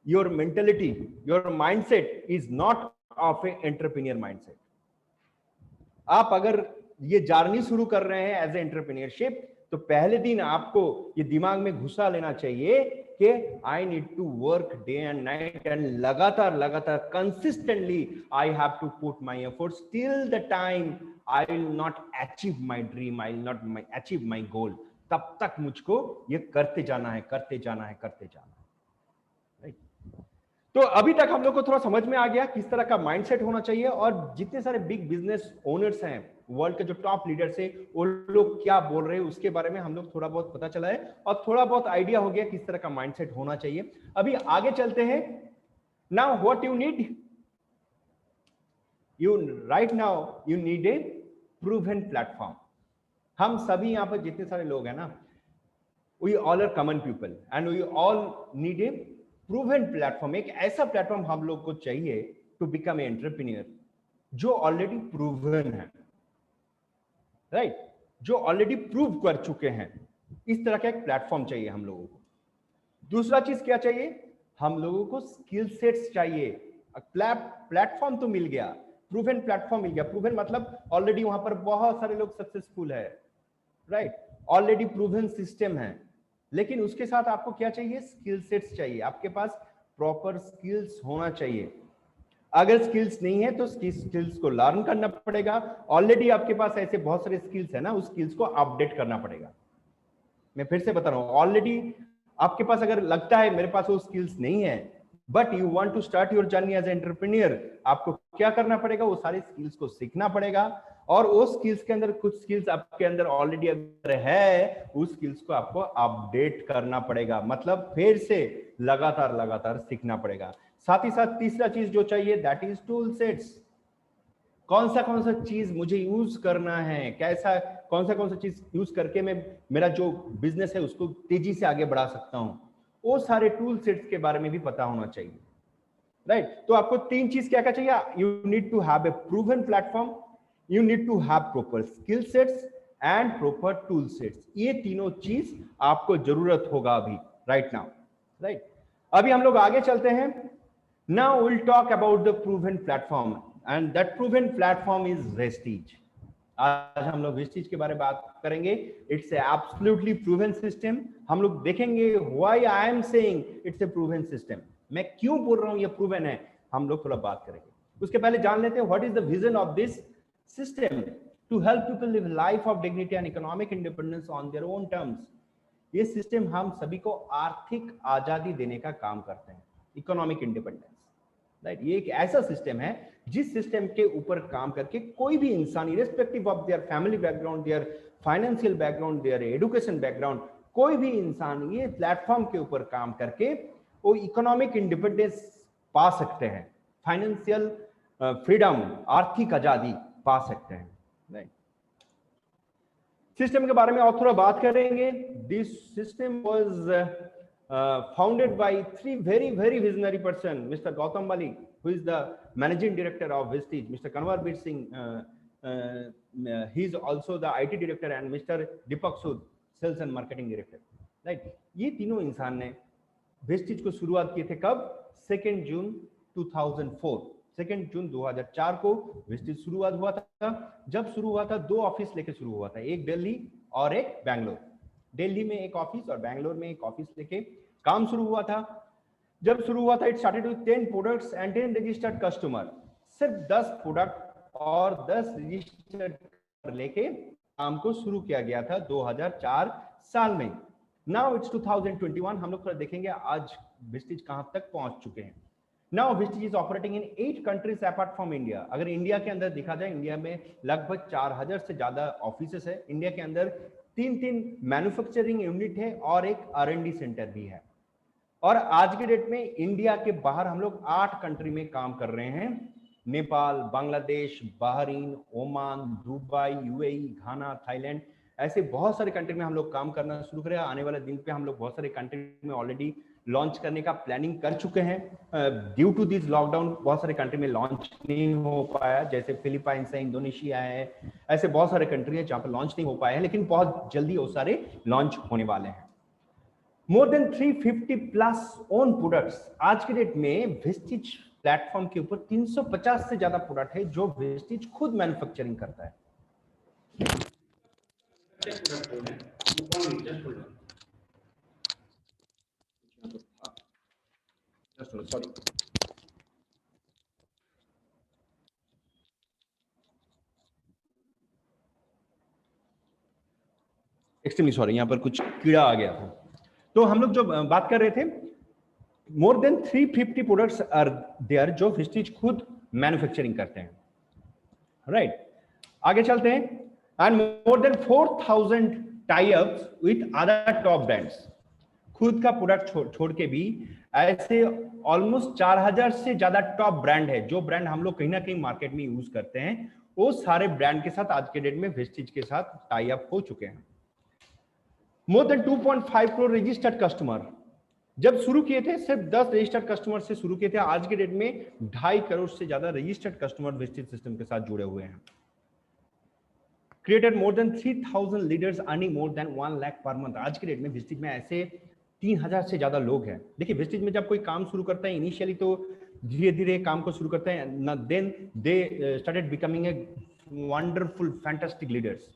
your mentality, your mindset is not of a entrepreneur mindset. आप अगर ये जर्नी शुरू कर रहे हैं एज ए एंटरप्रेन्योरशिप, तो पहले दिन आपको ये दिमाग में घुसा लेना चाहिए कि I need to work day and night and लगातार consistently I have to put my efforts till the time I will not achieve my dream, I will not achieve my goal. तब तक मुझको ये करते जाना है। राइट? तो अभी तक हम लोग को थोड़ा समझ में आ गया किस तरह का माइंडसेट होना चाहिए, और जितने सारे बिग बिजनेस ओनर्स हैं, वर्ल्ड के जो टॉप लीडर्स है, वो लोग क्या बोल रहे हैं उसके बारे में हम लोग थोड़ा बहुत पता चला है और थोड़ा बहुत आइडिया हो गया किस तरह का माइंडसेट होना चाहिए। अभी आगे चलते हैं। Now what you need, you right now you need a proven platform. हम सभी यहाँ पर जितने सारे लोग हैं ना, we all are common people and we all need a proven platform. एक ऐसा प्लेटफॉर्म हम लोग को चाहिए टू बिकम ए एंटरप्रेन्योर जो ऑलरेडी प्रूवन है, राइट? जो ऑलरेडी प्रूव कर चुके हैं। इस तरह का एक प्लेटफॉर्म चाहिए हम लोगों को। दूसरा चीज क्या चाहिए? हम लोगों को स्किल सेट्स चाहिए। प्लेटफॉर्म तो मिल गया, प्रूवन प्लेटफॉर्म मिल गया। प्रूवन मतलब ऑलरेडी वहां पर बहुत सारे लोग सक्सेसफुल है, राइट? ऑलरेडी प्रूवन सिस्टम है, लेकिन उसके साथ आपको क्या चाहिए? स्किल सेट्स चाहिए। आपके पास प्रॉपर स्किल्स होना चाहिए। अगर स्किल्स नहीं है तो स्किल्स को लर्न करना पड़ेगा। ऑलरेडी आपके पास ऐसे बहुत सारे स्किल्स है ना, उस स्किल्स को अपडेट करना पड़ेगा। मैं फिर से बता रहा हूं, ऑलरेडी आपके पास अगर लगता है मेरे पास वो स्किल्स नहीं है, but you want to start your journey as entrepreneur, आपको क्या करना पड़ेगा? वो सारे स्किल्स को सीखना पड़ेगा, और वो स्किल्स के अंदर कुछ स्किल्स आपके अंदर ऑलरेडी अगर है, उस स्किल्स को आपको अपडेट करना पड़ेगा। मतलब फिर से लगातार सीखना पड़ेगा। साथ ही साथ तीसरा चीज जो चाहिए, दैट इज टूल सेट्स। कौन सा चीज मुझे यूज करना है, कैसा कौन सा चीज यूज करके मैं मेरा जो बिजनेस है उसको तेजी से आगे बढ़ा सकता हूं, वो सारे टूल सेट्स के बारे में भी पता होना चाहिए, राइट? तो आपको तीन चीज क्या चाहिए? You need to have a proven platform, you need to have proper skill sets and proper tool sets. ये तीनों चीज आपको जरूरत होगा अभी, राइट नाउ, राइट? अभी हम लोग आगे चलते हैं। Now we'll talk about the proven platform, and that proven platform is Vestige. आज हम लोग Vestige के बारे में बात करेंगे। It's a absolutely proven system. हम लोग देखेंगे why I am saying it's a proven system. मैं क्यों बोल रहा हूँ ये proven है, हम लोग थोड़ा बात करेंगे। उसके पहले जान लेते हैं what is the vision of this system to help people live life of dignity and economic independence on their own terms. ये सिस्टम हम सभी को आर्थिक आजादी देने का काम करते हैं, इकोनॉमिक इंडिपेंडेंस, राइट? ये एक ऐसा सिस्टम है जिस सिस्टम के ऊपर काम करके कोई भी इंसान, irrespective of their family background, there financial background, there education background, कोई भी इंसान ये प्लेटफॉर्म के ऊपर काम करके वो इकोनॉमिक इंडिपेंडेंस पा सकते हैं, फाइनेंशियल फ्रीडम, आर्थिक आजादी पा सकते हैं, राइट? सिस्टम के बारे में और थोड़ा बात करेंगे। This system was founded by three very visionary person, Mr. Gautam Bali, who is the managing director of Vestige, Mr. Kanwarbir Singh, he is also the IT director, and Mr. Deepak Sood, sales and marketing director, right? ये तीनों इंसान ने Vestige को शुरुआत किए थे कब? 2 जून 2004, 2 जून 2004 को Vestige शुरुआत हुआ था। जब शुरू हुआ था, 2 ऑफिस लेके शुरू हुआ था, एक दिल्ली और एक बैंगलोर। दिल्ली में एक ऑफिस और बैंगलोर में एक ऑफिस लेके काम शुरू हुआ था। जब शुरू हुआ था, it started with 10 products and 10 registered customer. सिर्फ 10 प्रोडक्ट और 10 रजिस्टर्ड लेके काम को शुरू किया गया था 2004 साल में। Now it's 2021। हम लोग थोड़ा देखेंगे आज Vestige कहां तक पहुंच चुके हैं। Now Vestige is operating in 8 countries apart from India. अगर इंडिया के अंदर देखा जाए, इंडिया में लगभग 4000 से ज्यादा ऑफिसेस है। इंडिया के अंदर 3 मैन्युफैक्चरिंग यूनिट है और एक R&D सेंटर भी है। और आज के डेट में इंडिया के बाहर हम लोग 8 कंट्री में काम कर रहे हैं। Nepal, Bangladesh, Bahrain, Oman, Dubai, UAE, घाना, थाईलैंड, ऐसे बहुत सारे कंट्री में हम लोग काम करना शुरू करें। आने वाले दिन पे हम लोग बहुत सारे कंट्री में ऑलरेडी लॉन्च करने का प्लानिंग कर चुके हैं। ड्यू टू दिस लॉकडाउन बहुत सारे कंट्री में लॉन्च नहीं हो पाया, जैसे फिलीपाइंस है, इंडोनेशिया है, ऐसे बहुत सारे कंट्री है जहाँ पर लॉन्च नहीं हो पाए हैं, लेकिन बहुत जल्दी वो सारे लॉन्च होने वाले हैं। मोर देन 350 प्लस ओन प्रोडक्ट्स। आज के डेट में वेस्टिज प्लेटफॉर्म के ऊपर 350 से ज्यादा प्रोडक्ट है जो वेस्टिज खुद मैन्युफैक्चरिंग करता है। सॉरी, एक्सट्रीमली सॉरी, यहां पर कुछ कीड़ा आ गया था। तो हम लोग जो बात कर रहे थे, more than 350 products are there जो वेस्टिज खुद मैन्युफैक्चरिंग करते हैं, राइट। आगे चलते हैं। And more than 4000 tie ups with other top brands. खुद का प्रोडक्ट छोड़ के भी ऐसे ऑलमोस्ट 4000 से ज्यादा टॉप ब्रांड है, जो ब्रांड हम लोग कहीं ना कहीं मार्केट में यूज करते हैं, वो सारे ब्रांड के साथ आज के डेट में वेस्टिज के साथ टाई अप हो चुके हैं। More than 2.5 crore registered customer. जब शुरू किए थे सिर्फ 10 रजिस्टर्ड कस्टमर से शुरू किए थे, आज के डेट में 2.5 करोड़ से ज्यादा रजिस्टर्ड कस्टमर वेस्टिज सिस्टम के साथ जुड़े हुए हैं। Created more than 3000 leaders earning more than 1 lakh per month. आज के डेट में वेस्टिज में ऐसे 3000 से ज्यादा लोग हैं। देखिए, वेस्टिज में जब कोई काम शुरू करता है, इनिशियली तो धीरे धीरे काम को शुरू करते हैं, then they started becoming a wonderful fantastic leaders,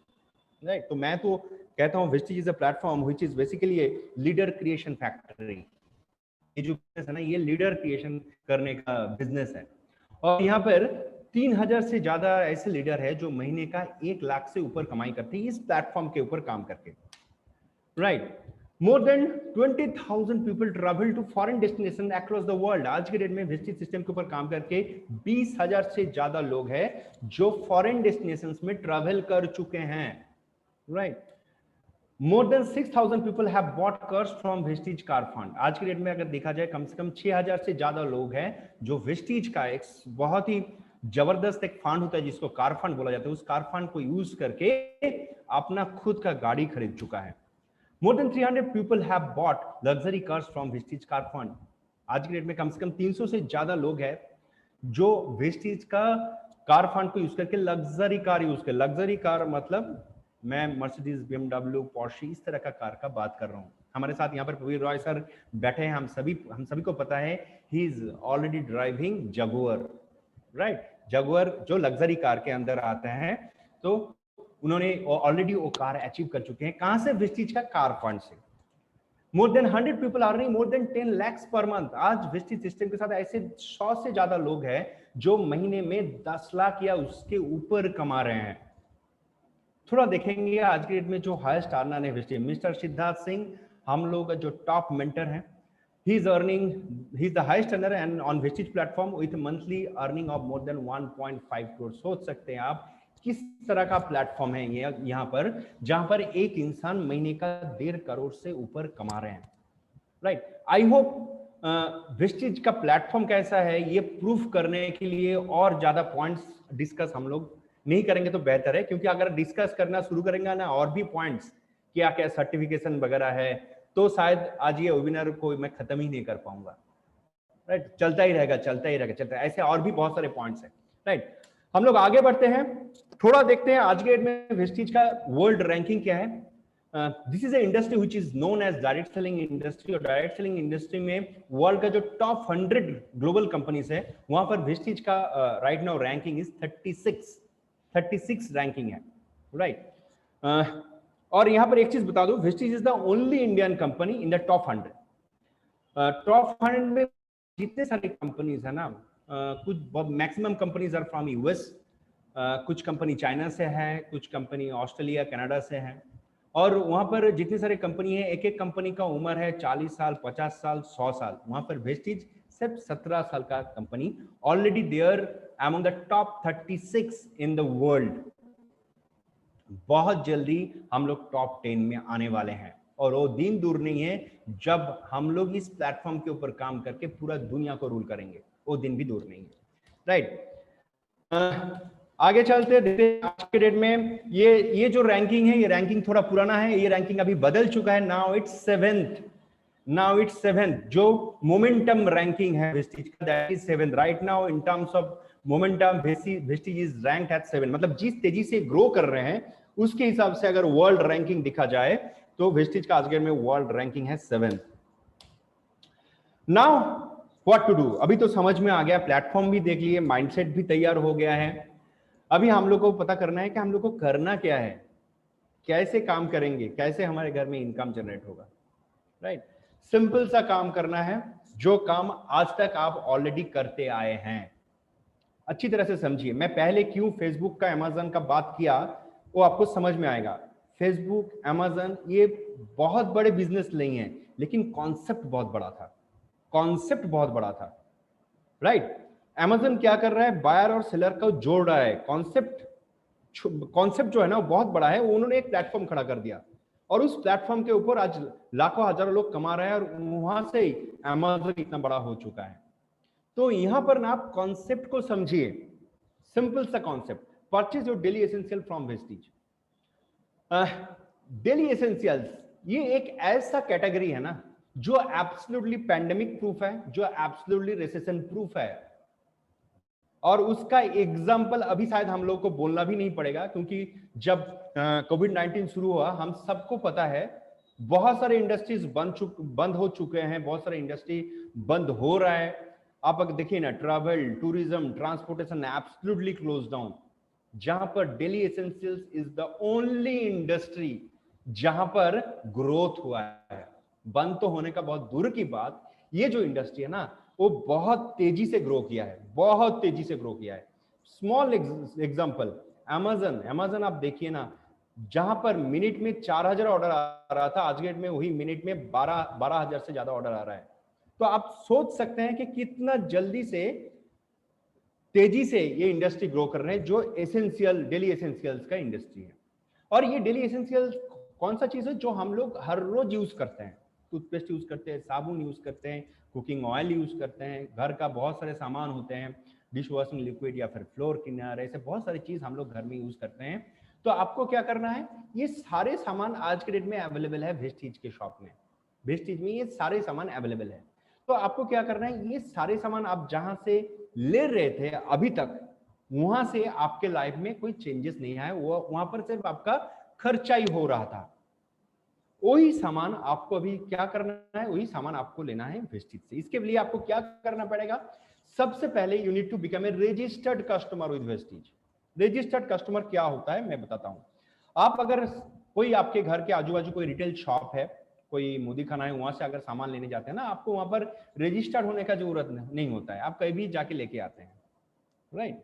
right. तो मैं तो कहता हूं Vestige is a platform which is basically a leader creation factory. ये जो बिजनेस है ना, ये लीडर क्रिएशन करने का बिजनेस है। और यहाँ पर 3000 से ज्यादा ऐसे लीडर है जो महीने का 1 लाख से ऊपर कमाई करते हैं इस प्लेटफॉर्म के ऊपर काम करके, right. More than 20,000 people travel to foreign destination across the world. आज के डेट में वेस्टिज सिस्टम के ऊपर काम करके 20,000 से ज्यादा लोग हैं जो फॉरेन डेस्टिनेशंस में ट्रैवल कर चुके हैं, right. More then 6,000 people have bought cars from Vestige car fund. आज के डेट में अगर देखा जाए, कम से कम 6,000 से ज्यादा लोग हैं जो वेस्टिज का एक बहुत ही जबरदस्त एक फंड होता है जिसको कार फंड बोला जाता है, उस कार फंड को यूज करके अपना खुद का गाड़ी खरीद चुका है। More than 300 people have bought luxury cars from Vestige car fund. आज के डेट में कम से कम 300 से ज्यादा लोग हैं जो वेस्टिज का कार फंड को यूज करके लग्जरी कार यूज कर, लग्जरी कार मतलब मैं मर्सिडीज, BMW, पोर्शे इस तरह का कार का बात कर रहा हूँ। हमारे साथ यहाँ पर प्रवीर रॉय सर बैठे हैं, हम सभी को पता है he is already driving Jaguar, right. Jaguar जो लग्जरी कार के अंदर आते हैं, तो उन्होंने ऑलरेडी वो कार अचीव कर चुके हैं। कहां से? वेस्टिज का कार फंड से। More than 100 people earning more than 10 lakhs per month. आज वेस्टिज सिस्टम के साथ ऐसे 100 से ज्यादा लोग हैं जो महीने में 10 लाख या उसके ऊपर कमा रहे हैं। थोड़ा देखेंगे आज के डेट में जो हाईएस्ट अर्नर है वेस्टिज, मिस्टर सिद्धार्थ सिंह, हम लोग का जो टॉप मेंटर है, he is the highest earner and on Vestige platform with monthly earning of more than 1.5 crore। सोच सकते हैं आप किस तरह का प्लेटफॉर्म है ये यहाँ पर, जहां पर एक इंसान महीने का 1.5 करोड़ से ऊपर कमा रहे हैं, राइट। आई होप वेस्टिज का प्लेटफॉर्म कैसा है ये प्रूफ करने के लिए और ज्यादा पॉइंट्स डिस्कस हम लोग नहीं करेंगे तो बेहतर है, क्योंकि अगर डिस्कस करना शुरू करेंगे ना और भी पॉइंट्स, क्या क्या सर्टिफिकेशन वगैरह है, तो शायद आज ये वेबिनार को मैं खत्म ही नहीं कर पाऊंगा, राइट। चलता ही रहेगा। ऐसे और भी बहुत सारे पॉइंट्स हैं, राइट। हम लोग आगे बढ़ते हैं, थोड़ा देखते हैं आज के डेट में वेस्टिज का वर्ल्ड रैंकिंग क्या है। This is a industry which is known as direct selling industry, और डायरेक्ट सेलिंग इंडस्ट्री में वर्ल्ड का जो टॉप 100 ग्लोबल कंपनीज है वहां पर वेस्टिज का right now ranking is 36 ranking है, राइट। और यहां पर एक चीज बता दो, Vestige is the only Indian company in the top 100। Top 100 में जितने सारे कंपनीज है ना, कुछ maximum companies are from US, कुछ कंपनी चाइना से है, कुछ कंपनी ऑस्ट्रेलिया कनाडा से है, और वहां पर जितने सारे कंपनी है, एक एक कंपनी का उम्र है 40 साल, 50 साल, 100 साल। वहां पर वेस्टिज सिर्फ 17 साल का company, already there among the top 36 in the world. बहुत जल्दी हम लोग टॉप 10 में आने वाले हैं, और वो दिन दूर नहीं है जब हम लोग इस प्लेटफॉर्म के ऊपर काम करके पूरा दुनिया को रूल करेंगे, वो दिन भी दूर नहीं है, राइट। आगे चलते देखते हैं आज के डेट में ये जो रैंकिंग है, ये रैंकिंग थोड़ा पुराना है, ये रैंकिंग अभी बदल चुका है। नाउ इट्स 7th जो मोमेंटम रैंकिंग है वेस्टिज का, that is 7th right now in terms of momentum. Vestige is ranked at 7, मतलब जिस तेजी से ग्रो कर रहे हैं उसके हिसाब से अगर वर्ल्ड रैंकिंग दिखा जाए तो वेस्टिज का आज के डेट में वर्ल्ड रैंकिंग है 7th। Now what to do, अभी तो समझ में आ गया, प्लेटफॉर्म भी देख लिए, माइंडसेट भी तैयार हो गया है। अभी हम लोग को पता करना है कि हम लोग को करना क्या है, कैसे काम करेंगे, कैसे हमारे घर में इनकम जनरेट होगा, राइट। सिंपल सा काम करना है, जो काम आज तक आप ऑलरेडी करते आए हैं। अच्छी तरह से समझिए, मैं पहले क्यों फेसबुक का, अमेज़न का बात किया वो आपको समझ में आएगा। फेसबुक, अमेज़न ये बहुत बड़े बिजनेस नहीं है, लेकिन कॉन्सेप्ट बहुत बड़ा था, कॉन्सेप्ट बहुत बड़ा था, राइट। अमेज़न क्या कर रहा है, बायर और सेलर को जोड़ रहा है। कॉन्सेप्ट जो है ना वो बहुत बड़ा है। उन्होंने एक प्लेटफॉर्म खड़ा कर दिया और उस प्लेटफॉर्म के ऊपर आज लाखों हजारों लोग कमा रहे हैं और वहां से ही अमेज़न इतना बड़ा हो चुका है। तो यहां पर ना आप कॉन्सेप्ट को समझिए, सिंपल सा concept, purchase your daily essential from Vestige. Daily essentials ये एक ऐसा कैटेगरी है ना जो एब्सोल्युटली पैंडेमिक प्रूफ है, जो एब्सोल्युटली रिसेशन प्रूफ है। और उसका एग्जाम्पल अभी शायद हम लोग को बोलना भी नहीं पड़ेगा, क्योंकि जब कोविड-19 शुरू हुआ हम सबको पता है बहुत सारे इंडस्ट्रीज बंद हो चुके हैं, बहुत सारे इंडस्ट्री बंद हो रहा है। आप अगर देखिए ना, travel, tourism, transportation absolutely close down. जहां पर daily essentials is the only industry जहां पर ग्रोथ हुआ है। बंद तो होने का बहुत दूर की बात, ये जो इंडस्ट्री है ना वो बहुत तेजी से ग्रो किया है, बहुत तेजी से ग्रो किया है। स्मॉल एग्जांपल, अमेज़न आप देखिए ना, जहां पर मिनट में 4000 ऑर्डर आ रहा था, आज के डेट में वही मिनट में 12,000 से ज्यादा ऑर्डर आ रहा है। तो आप सोच सकते हैं कि कितना जल्दी से, तेजी से ये इंडस्ट्री ग्रो कर रहे हैं, जो एसेंशियल, डेली एसेंशियल्स का इंडस्ट्री है। और ये डेली एसेंशियल्स कौन सा चीज है जो हम लोग हर रोज यूज करते हैं। टूथपेस्ट यूज करते हैं, साबुन यूज करते हैं, कुकिंग ऑयल यूज करते हैं, घर का बहुत सारे सामान होते हैं, डिश वॉशिंग लिक्विड या फिर फ्लोर क्लीनर, ऐसे बहुत सारी चीज हम लोग घर में यूज करते हैं। तो आपको क्या करना है, ये सारे सामान आज के डेट में अवेलेबल है वेस्टिज के शॉप में। वेस्टिज में ये सारे सामान अवेलेबल है। तो आपको क्या करना है, ये सारे सामान आप जहां से ले रहे थे अभी तक, वहां से आपके लाइफ में कोई चेंजेस नहीं आए, वो वहां पर सिर्फ आपका खर्चा ही हो रहा था। वही सामान आपको अभी क्या करना है, वही सामान आपको लेना है वेस्टिज से। इसके लिए आपको क्या करना पड़ेगा, सबसे पहले you need to become a registered customer with Vestige. Registered customer क्या होता है मैं बताता हूं। आप अगर कोई आपके घर के आजू बाजू कोई रिटेल शॉप है, कोई मुदी खाना है, वहां से अगर सामान लेने जाते हैं ना, आपको वहां पर रजिस्टर्ड होने का जरूरत नहीं होता है, आप कहीं भी जाके लेके आते हैं, राइट।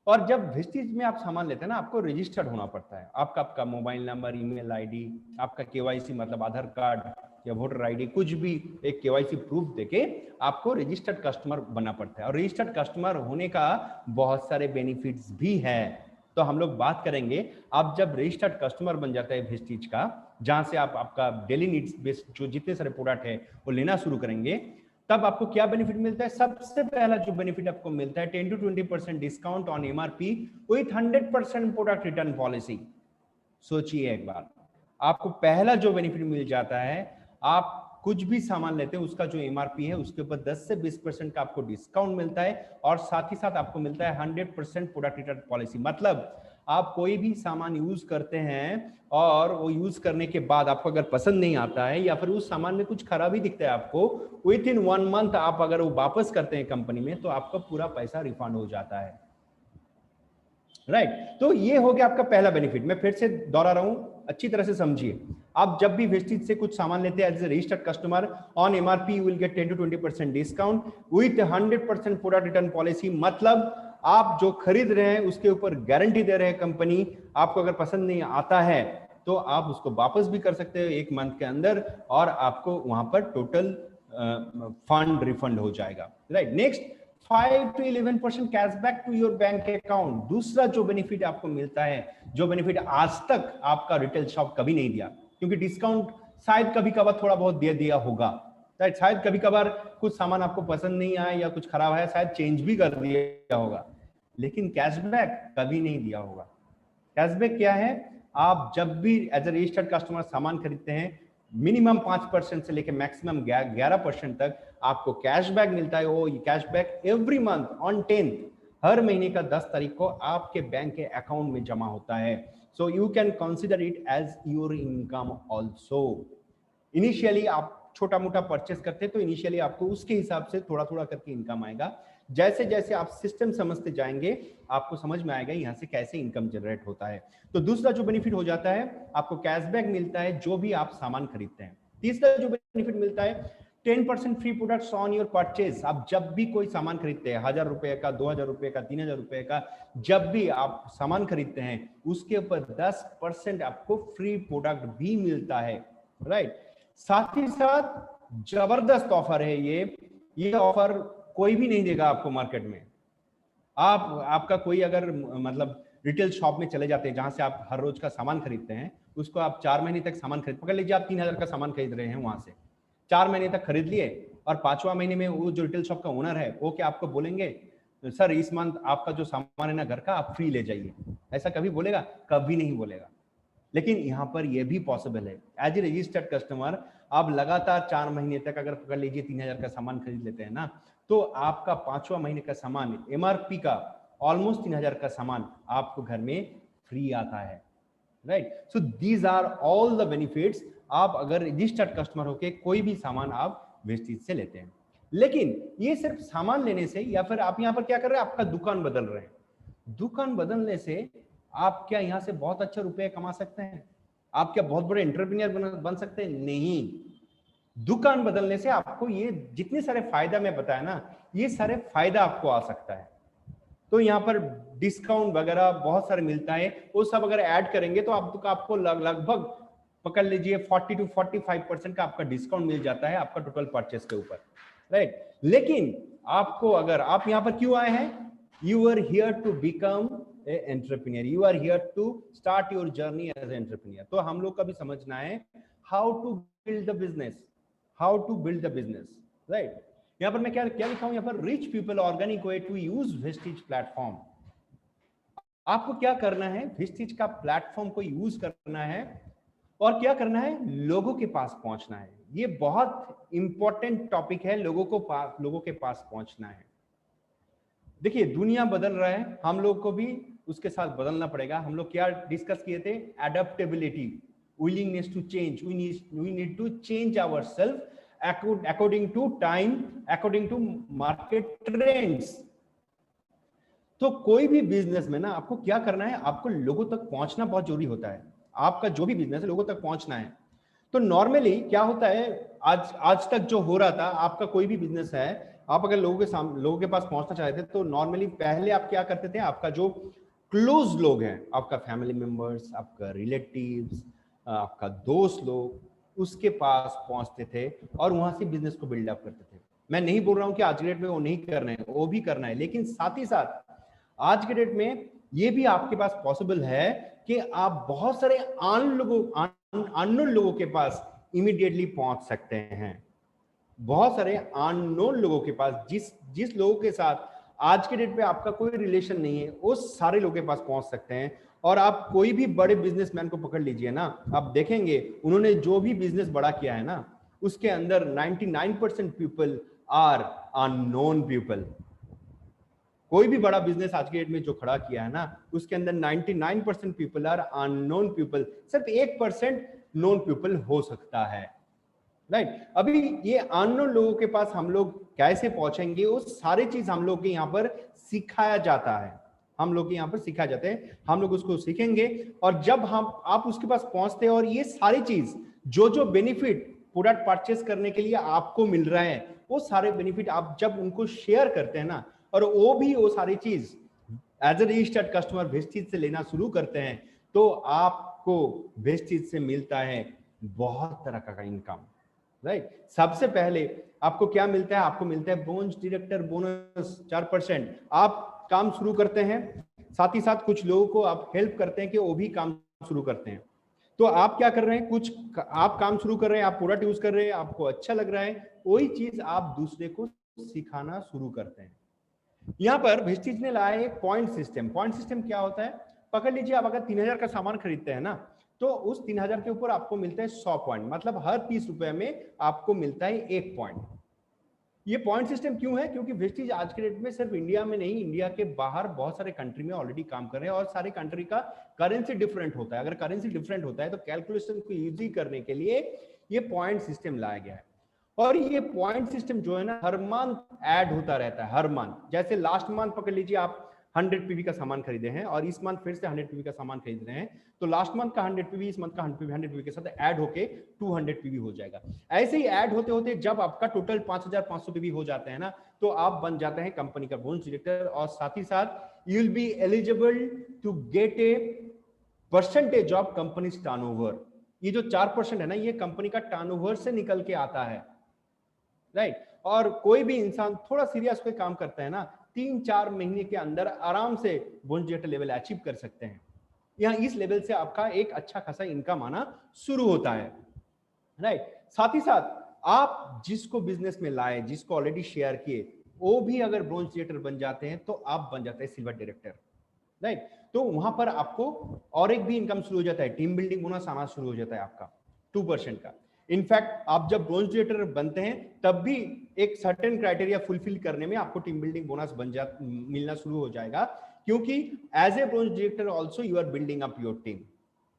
और जब वेस्टिज में आप सामान लेते हैं ना, आपको रजिस्टर्ड होना पड़ता है। आपका मोबाइल नंबर, ईमेल आईडी, आपका केवाईसी मतलब आधार कार्ड या वोटर आईडी, कुछ भी एक केवाईसी प्रूफ देके आपको रजिस्टर्ड कस्टमर बनना पड़ता है। और रजिस्टर्ड कस्टमर होने का बहुत सारे बेनिफिट्स भी है, तो हम लोग बात करेंगे। आप जब रजिस्टर्ड कस्टमर बन जाता है वेस्टिज का, जहां से आप आपका डेली नीड्स बेस्ड जो जितने सारे प्रोडक्ट है वो लेना शुरू करेंगे, तब आपको क्या बेनिफिट मिलता है। सबसे पहला जो बेनिफिट आपको मिलता है 10 to 20% discount on MRP with 100% product return policy. सोचिए एक बार, आपको पहला जो बेनिफिट मिल जाता है, आप कुछ भी सामान लेते हैं उसका जो एमआरपी है उसके ऊपर 10 से 20% का आपको डिस्काउंट मिलता है, और साथ ही साथ आपको मिलता है 100% प्रोडक्ट रिटर्न पॉलिसी। मतलब आप कोई भी सामान यूज करते हैं और वो यूज करने के बाद आपको अगर पसंद नहीं आता है या फिर उस सामान में कुछ खराबी दिखता है आपको, विद इन 1 मंथ आप अगर वो वापस करते हैं कंपनी में, तो आपका पूरा पैसा रिफंड हो जाता है, राइट। तो ये हो गया आपका पहला बेनिफिट। मैं फिर से दोहरा रहा हूं, अच्छी तरह से समझिए। आप जब भी वेस्टिज से कुछ सामान लेते हैं as a registered customer, on MRP you will get 10 to 20% discount with 100% product return policy. मतलब आप जो खरीद रहे हैं उसके ऊपर गारंटी दे रहे हैं कंपनी, आपको अगर पसंद नहीं आता है तो आप उसको वापस भी कर सकते हो 1 मंथ के अंदर, और आपको वहां पर टोटल फंड रिफंड हो जाएगा, right. Next, 5 to 11% cashback to your bank account. दूसरा जो बेनिफिट आपको मिलता है, जो बेनिफिट आज तक आपका रिटेल शॉप कभी नहीं दिया, क्योंकि डिस्काउंट शायद कभी कभार थोड़ा बहुत दे दिया होगा, राइट। शायद कभी कभार कुछ सामान आपको पसंद नहीं आया या कुछ खराब है, शायद चेंज भी कर दिया होगा, लेकिन कैशबैक कभी नहीं दिया होगा। कैशबैक क्या है, आप जब भी एज ए रजिस्टर्ड कस्टमर सामान खरीदते हैं, मिनिमम 5% से लेकर मैक्सिमम 11% तक आपको कैशबैक मिलता है। वो cashback every month on 10th, हर महीने का 10 तारीख को आपके बैंक के अकाउंट में जमा होता है। So you can consider it as your income also. Initially आप छोटा मोटा परचेस करते हैं तो इनिशियली आपको उसके हिसाब से थोड़ा थोड़ा करके इनकम आएगा। जैसे जैसे आप सिस्टम समझते जाएंगे आपको समझ में आएगा यहाँ से कैसे इनकम जनरेट होता है। तो दूसरा जो बेनिफिट हो जाता है, आपको कैशबैक मिलता है जो भी आप सामान खरीदते हैं। तीसरा जो बेनिफिट मिलता है 10% free products on your purchase. आप जब भी कोई सामान खरीदते हैं, 1000 रुपए का, 2000 रुपए का, 3000 रुपए का, जब भी आप सामान खरीदते हैं उसके ऊपर 10% आपको फ्री प्रोडक्ट भी मिलता है, राइट। साथ ही साथ जबरदस्त ऑफर है ये ऑफर कोई भी नहीं देगा आपको मार्केट में। आपका कोई अगर मतलब रिटेल शॉप में चले जाते हैं जहां से आप हर रोज का सामान खरीदते हैं, उसको आप 4 महीने तक सामान पकड़ लीजिए, आप 3000 का सामान खरीद रहे हैं, वहां से 4 महीने तक खरीद लिए और 5वां महीने में वो जो रिटेल शॉप का ओनर है वो क्या आपको बोलेंगे, सर इस मंथ आपका जो सामान है ना घर का, आप फ्री ले जाइए? ऐसा कभी बोलेगा? कभी नहीं बोलेगा। लेकिन यहाँ पर यह भी पॉसिबल है, एज ए रजिस्टर्ड कस्टमर आप लगातार 4 महीने तक अगर पकड़ लीजिए 3000 का सामान खरीद लेते हैं ना, तो आपका 5वां महीने का सामान एमआरपी का ऑलमोस्ट 3000 का सामान आपको घर में फ्री आता है, right. So these are all the benefits आप अगर रजिस्टर्ड कस्टमर होके कोई भी सामान आप वेस्टेज से लेते हैं। लेकिन ये सिर्फ सामान लेने से या फिर आप यहाँ पर क्या कर रहे हैं, आपका दुकान बदल रहे हैं। दुकान बदलने से आप क्या यहाँ से बहुत अच्छा रुपए कमा सकते हैं? आप क्या बहुत बड़े एंटरप्रेन्योर बन सकते हैं? नहीं। दुकान बदलने से आपको ये जितने सारे फायदा मैं बताया ना, ये सारे फायदा आपको आ सकता है। तो यहाँ पर डिस्काउंट वगैरह बहुत सारे मिलता है, वो सब अगर ऐड करेंगे तो आपको लगभग पकड़ लीजिए 40 to 45% का आपका डिस्काउंट मिल जाता है आपका टोटल परचेस के ऊपर, राइट। लेकिन आपको अगर आप यहाँ पर क्यों आए हैं, you are here to become a entrepreneur, you are here to start your journey as entrepreneur. तो हम लोग का भी समझना है how to build the business, how to build the business, right. यहाँ पर मैं क्या लिखा हूं, यहाँ पर rich people organic way to use Vestige platform. आपको क्या करना है, वेस्टेज का प्लेटफॉर्म को यूज करना है और क्या करना है, लोगों के पास पहुंचना है। ये बहुत इंपॉर्टेंट टॉपिक है, लोगों के पास पहुंचना है। देखिए दुनिया बदल रहा है, हम लोग को भी उसके साथ बदलना पड़ेगा। हम लोग क्या डिस्कस किए थे, adaptability, willingness to change, we need to change ourselves according to time, according to market trends। तो कोई भी बिजनेस में ना आपको क्या करना है, आपको लोगों तक पहुंचना बहुत जरूरी होता है। आपका जो भी बिजनेस है लोगों तक पहुंचना है। तो नॉर्मली क्या होता है, आज तक जो हो रहा था, आपका कोई भी बिजनेस है, आप अगर लोगों के पास पहुंचना चाहते थे तो नॉर्मली पहले आप क्या करते थे, आपका जो क्लोज लोग हैं, आपका फैमिली मेंबर्स, आपका रिलेटिव्स, आपका दोस्त लोग, उसके पास पहुंचते थे और वहां से बिजनेस को बिल्डअप करते थे। मैं नहीं बोल रहा हूं कि आज के डेट में वो नहीं करना है, वो भी करना है, लेकिन साथ ही साथ आज के डेट में ये भी आपके पास पॉसिबल है कि आप बहुत सारे अननोन लोगों के पास इमीडिएटली पहुंच सकते हैं। बहुत सारे अननोन लोगों के पास, जिस लोगों के साथ आज के डेट पे आपका कोई रिलेशन नहीं है, वो सारे लोगों के पास पहुंच सकते हैं। और आप कोई भी बड़े बिजनेसमैन को पकड़ लीजिए ना, आप देखेंगे उन्होंने जो भी बिजनेस बड़ा किया है ना, उसके अंदर 99% पीपल आर अननोन पीपल। कोई भी बड़ा बिजनेस आज के डेट में जो खड़ा किया है ना, उसके अंदर 99% पीपल आर अननोन पीपल, सिर्फ 1% नोन पीपल हो सकता है, राइट। अभी ये अननोन लोगों के पास हम लोग कैसे पहुंचेंगे, वो सारी चीज हम लोग के यहाँ पर सिखाया जाता है, हम लोग के यहाँ पर सिखाया जाते हैं, हम लोग उसको सीखेंगे। और जब आप उसके पास पहुंचते हैं और ये सारी चीज जो बेनिफिट प्रोडक्ट परचेस करने के लिए आपको मिल रहा है, वो सारे बेनिफिट आप जब उनको शेयर करते हैं ना, और वो सारी चीज as a registered customer Vestige से लेना शुरू करते हैं, तो आपको वेस्टेज से मिलता है बहुत तरह का इनकम, राइट। सबसे पहले आपको क्या मिलता है, आपको मिलता है बोनस डिडक्टर बोनस 4%। आप काम शुरू करते हैं, साथ ही साथ कुछ लोगों को आप हेल्प करते हैं कि वो भी काम शुरू करते हैं। तो आप क्या कर रहे हैं, कुछ आप काम शुरू कर रहे हैं, आप प्रोडक्ट यूज कर रहे हैं, आपको अच्छा लग रहा है, वही चीज आप दूसरे को सिखाना शुरू करते हैं। यहाँ पर वेस्टेज ने लाया एक पॉइंट सिस्टम। पॉइंट सिस्टम क्या होता है, पकड़ लीजिए आप अगर 3000 का सामान खरीदते हैं ना, तो उस 3000 के ऊपर आपको मिलता है 100 पॉइंट, मतलब हर 30 रुपए में आपको मिलता है 1 पॉइंट। ये पॉइंट सिस्टम क्यों है? क्योंकि वेस्टीज आज के डेट में सिर्फ इंडिया में नहीं, इंडिया के बाहर बहुत सारे कंट्री में ऑलरेडी काम कर रहे हैं और सारे कंट्री का करेंसी डिफरेंट होता है। अगर करेंसी डिफरेंट होता है तो कैलकुलेशन को इजी करने के लिए ये पॉइंट सिस्टम लाया गया है। और ये पॉइंट सिस्टम जो है ना हर मंथ ऐड होता रहता है, हर मंथ। जैसे लास्ट मंथ पकड़ लीजिए आप 100 पीवी का सामान खरीदे हैं और इस मंथ फिर से 100 पीवी का सामान खरीद रहे हैं, तो लास्ट मंथ का 100 पीवी इस मंथ का 100 पीवी के साथ ऐड होके 200 पीवी हो जाएगा। ऐसे ही ऐड होते होते जब आपका टोटल 5500 पीवी हो जाते हैं ना, तो आप बन जाते हैं कंपनी का बोनस डायरेक्टर। और साथ ही साथ you will be eligible to get a percentage of company turnover. ये जो 4% है ना, ये कंपनी का टर्नओवर से निकल के आता है, राइट। और कोई भी इंसान थोड़ा सीरियस कोई काम करता है ना, 3-4 महीने के अंदर आराम से बोनस डायरेक्टर लेवल अचीव कर सकते हैं। यहाँ इस लेवल से आपका एक अच्छा खासा इनकम आना शुरू होता है, राइट। साथ ही साथ आप जिसको बिजनेस में लाए, जिसको ऑलरेडी शेयर किए, वो भी अगर ब्रोंज डायरेक्टर बन जाते हैं तो आप बन जाते हैं सिल्वर डायरेक्टर, राइट। तो वहां पर आपको और एक भी इनकम शुरू हो जाता है, टीम बिल्डिंग बोनस आना शुरू हो जाता है आपका 2% का। इनफैक्ट आप जब ब्रोंज डायरेक्टर बनते हैं तब भी एक सर्टेन क्राइटेरिया फुलफिल करने में आपको टीम बिल्डिंग बोनस मिलना शुरू हो जाएगा, क्योंकि as a bronze director also you are building up your team,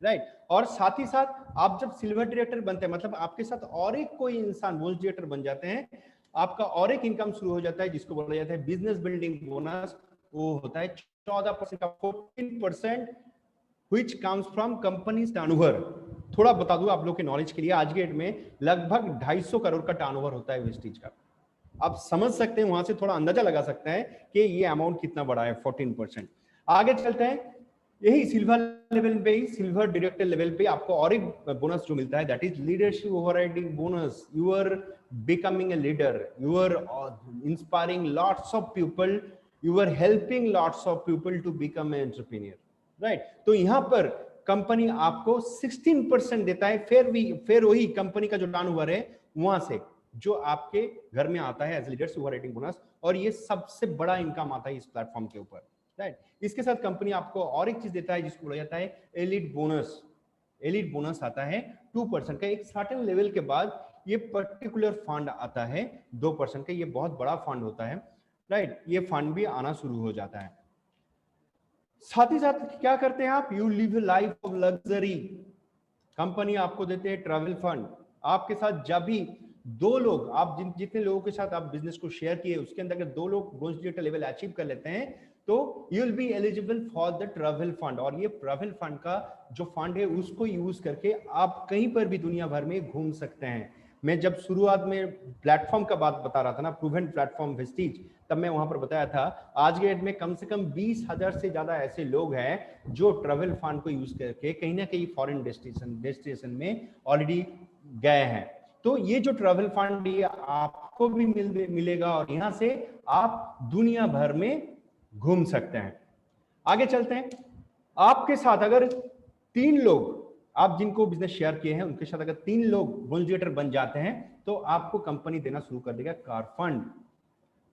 right. और साथ ही साथ आप जब सिल्वर डायरेक्टर बनते हैं, मतलब आपके साथ और एक कोई इंसान ब्रोंज डायरेक्टर बन जाते हैं, आपका और एक इनकम शुरू हो जाता है जिसको बोला जाता है बिजनेस बिल्डिंग बोनस। वो होता है 14% का 14% which comes from company's turnover। थोड़ा बता दूं आप लोग के नॉलेज के लिए, आज के डेट में लगभग 250 करोड़ का टर्नओवर होता है वेस्टीज का। आप समझ सकते हैं, वहां से थोड़ा अंदाजा लगा सकते हैं कि ये अमाउंट कितना बड़ा है, 14%। आगे चलते हैं, यही सिल्वर लेवल पे ही, सिल्वर डायरेक्टर लेवल पे आपको और एक बोनस जो मिलता है, that is leadership overriding bonus. You are becoming a leader, you are inspiring lots of people, you are helping lots of people to become a entrepreneur, right. तो यहाँ पर कंपनी आपको 16% देता है, फिर वही कंपनी का जो टर्नओवर है वहां से जो आपके घर में आता है एज लीडर्स ओवरराइडिंग बोनस, और ये सबसे बड़ा इनकम आता है इस प्लेटफॉर्म के ऊपर, राइट। इसके साथ कंपनी आपको और एक चीज देता है जिसको बोला जाता है एलिट बोनस। एलिट बोनस आता है 2% का। एक सर्टेन लेवल के बाद ये पर्टिकुलर फंड आता है 2% का, ये बहुत बड़ा फंड होता है, राइट। ये फंड भी आना शुरू हो जाता है। साथ ही साथ क्या करते हैं आप, you live life of luxury. Company आपको देते हैं ट्रैवल फंड। आपके साथ जब भी 2 लोग, आप जितने लोगों के साथ आप बिजनेस को शेयर किए उसके अंदर अगर 2 लोग ब्रोंज डायरेक्टर लेवल अचीव कर लेते हैं तो you will be eligible for the travel fund. और ये ट्रैवल फंड का जो फंड है उसको यूज करके आप कहीं पर भी दुनिया भर में घूम सकते हैं। मैं जब शुरुआत में प्लेटफॉर्म का बात बता रहा था ना, प्रूवन प्लेटफॉर्म वेस्टीज, तब मैं वहां पर बताया था आज के डेट में कम से कम 20,000 से ज्यादा ऐसे लोग हैं जो ट्रैवल फंड को यूज करके कहीं ना कहीं फॉरेन डेस्टिनेशन में ऑलरेडी गए हैं। तो ये जो ट्रैवल फंड ये आपको भी मिलेगा और यहाँ से आप दुनिया भर में घूम सकते हैं। आगे चलते हैं, आपके साथ अगर 3 लोग, आप जिनको बिजनेस शेयर किए हैं उनके साथ अगर 3 लोग ब्रोंज डायरेक्टर बन जाते हैं तो आपको कंपनी देना शुरू कर देगा कार फंड,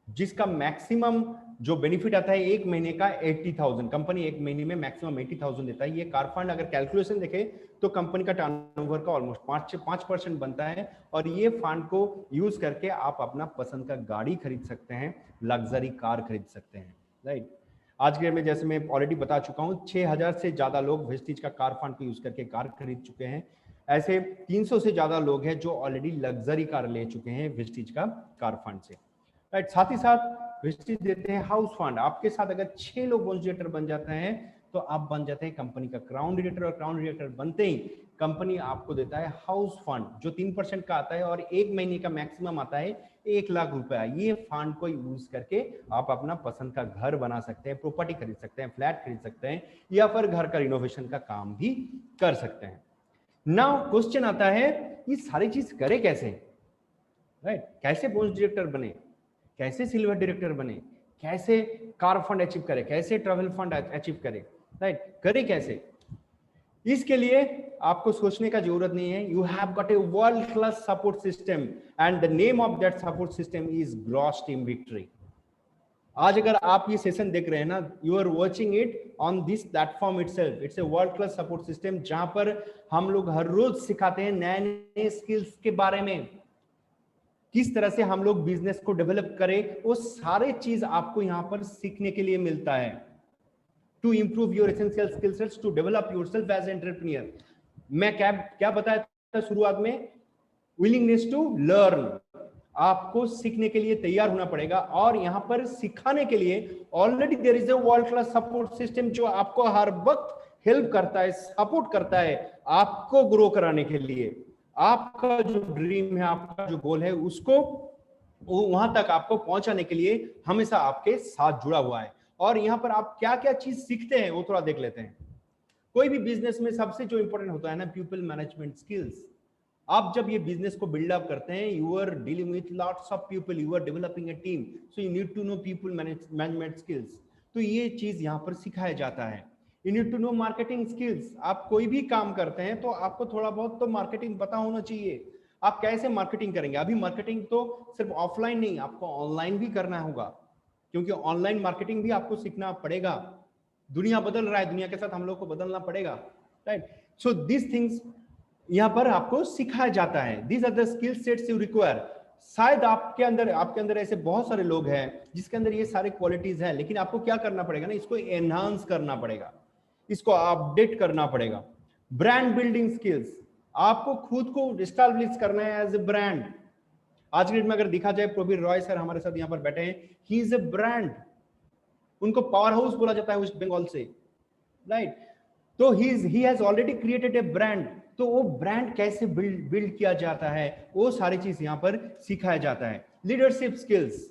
जिसका मैक्सिमम जो बेनिफिट आता है 1 महीने का 80,000। कंपनी 1 महीने में मैक्सिमम 80,000 देता है। ये कार फंड अगर कैलकुलेशन देखे तो कंपनी का टर्नओवर का ऑलमोस्ट 5% बनता है। और ये फंड को यूज करके आप अपना पसंद का गाड़ी खरीद सकते हैं, लग्जरी कार खरीद सकते हैं, राइट। आज के में जैसे मैं ऑलरेडी बता चुका हूं 6,000 से ज्यादा लोग वेस्टीज का कार फंड को यूज करके कार खरीद चुके हैं। ऐसे 300 से ज्यादा लोग हैं जो ऑलरेडी लग्जरी कार ले चुके हैं वेस्टीज का कार फंड से, राइट। साथ ही साथ वेस्टीज देते हैं हाउस फंड। आपके साथ अगर 6 लोग ब्रोंज डायरेक्टर बन जाते हैं तो आप बन जाते हैं कंपनी का क्राउन डायरेक्टर। और क्राउन डायरेक्टर बनते ही कंपनी आपको देता है हाउस फंड जो 3% का आता है और 1 महीने का मैक्सिमम आता है 1 लाख रुपया। ये फंड को यूज करके आप अपना पसंद का घर बना सकते हैं, प्रॉपर्टी खरीद सकते हैं, फ्लैट खरीद सकते हैं, या फिर घर का रिनोवेशन का काम भी कर सकते हैं। नाउ क्वेश्चन आता है ये सारी चीज करे कैसे, राइट। कैसे ब्रोंज डायरेक्टर बने, कैसे सिल्वर डायरेक्टर बने, कैसे कार फंड अचीव करे, कैसे ट्रैवल फंड अचीव करे, राइट। करे कैसे, इसके लिए आपको सोचने का जरूरत नहीं है। You have got a world class support system and the name of that support system is gross team victory. आज अगर आप ये सेशन देख रहे हैं ना, you are watching it on this platform itself. It's a world class support system जहां पर हम लोग हर रोज सिखाते हैं नए नए स्किल्स के बारे में, किस तरह से हम लोग बिजनेस को डेवलप करें, वो सारे चीज आपको यहाँ पर सीखने के लिए मिलता है। To improve your essential skill sets to develop yourself as entrepreneur. मैं क्या बताया था शुरुआत में, विलिंगनेस टू लर्न, आपको सीखने के लिए तैयार होना पड़ेगा। और यहाँ पर सिखाने के लिए already there is a world class support system जो आपको हर वक्त हेल्प करता है, सपोर्ट करता है आपको ग्रो कराने के लिए। आपका जो ड्रीम है, आपका जो गोल है, उसको वहां तक आपको पहुंचाने के लिए हमेशा आपके साथ जुड़ा हुआ है। और यहाँ पर आप क्या क्या चीज सीखते हैं वो थोड़ा देख लेते हैं। कोई भी बिजनेस में सबसे जो इंपॉर्टेंट होता है ना, पीपल मैनेजमेंट स्किल्स। आप जब ये बिजनेस को बिल्ड अप करते हैं, you are dealing with lots of people, you are developing a team, so you need to know people management skills. तो ये चीज यहाँ पर सिखाया जाता है। You need to know marketing skills. आप कोई भी काम करते हैं तो आपको थोड़ा बहुत तो मार्केटिंग पता होना चाहिए। आप कैसे मार्केटिंग करेंगे? अभी मार्केटिंग तो सिर्फ ऑफलाइन नहीं, आपको ऑनलाइन भी करना होगा, क्योंकि ऑनलाइन मार्केटिंग भी आपको सीखना पड़ेगा। दुनिया बदल रहा है, दुनिया के साथ हम लोग को बदलना पड़ेगा, राइट? सो दिस थिंग्स यहाँ पर आपको सिखाया जाता है। These are the skill sets you require. शायद आपके अंदर ऐसे बहुत सारे लोग हैं जिसके अंदर ये सारे क्वालिटीज हैं, लेकिन आपको क्या करना पड़ेगा ना, इसको एनहांस करना पड़ेगा, इसको अपडेट करना पड़ेगा। ब्रांड बिल्डिंग स्किल्स, आपको खुद को एस्टैब्लिश करना है एज ए ब्रांड। आज के डेट में अगर देखा जाए, प्रवीर रॉय सर हमारे साथ यहाँ पर बैठे हैं, ही इज ए ब्रांड। उनको पावर हाउस बोला जाता है वेस्ट बंगाल से, राइट? तो he has already created a brand. तो वो ब्रांड कैसे बिल्ड किया जाता है, वो सारी चीज यहाँ पर सिखाया जाता है। लीडरशिप स्किल्स,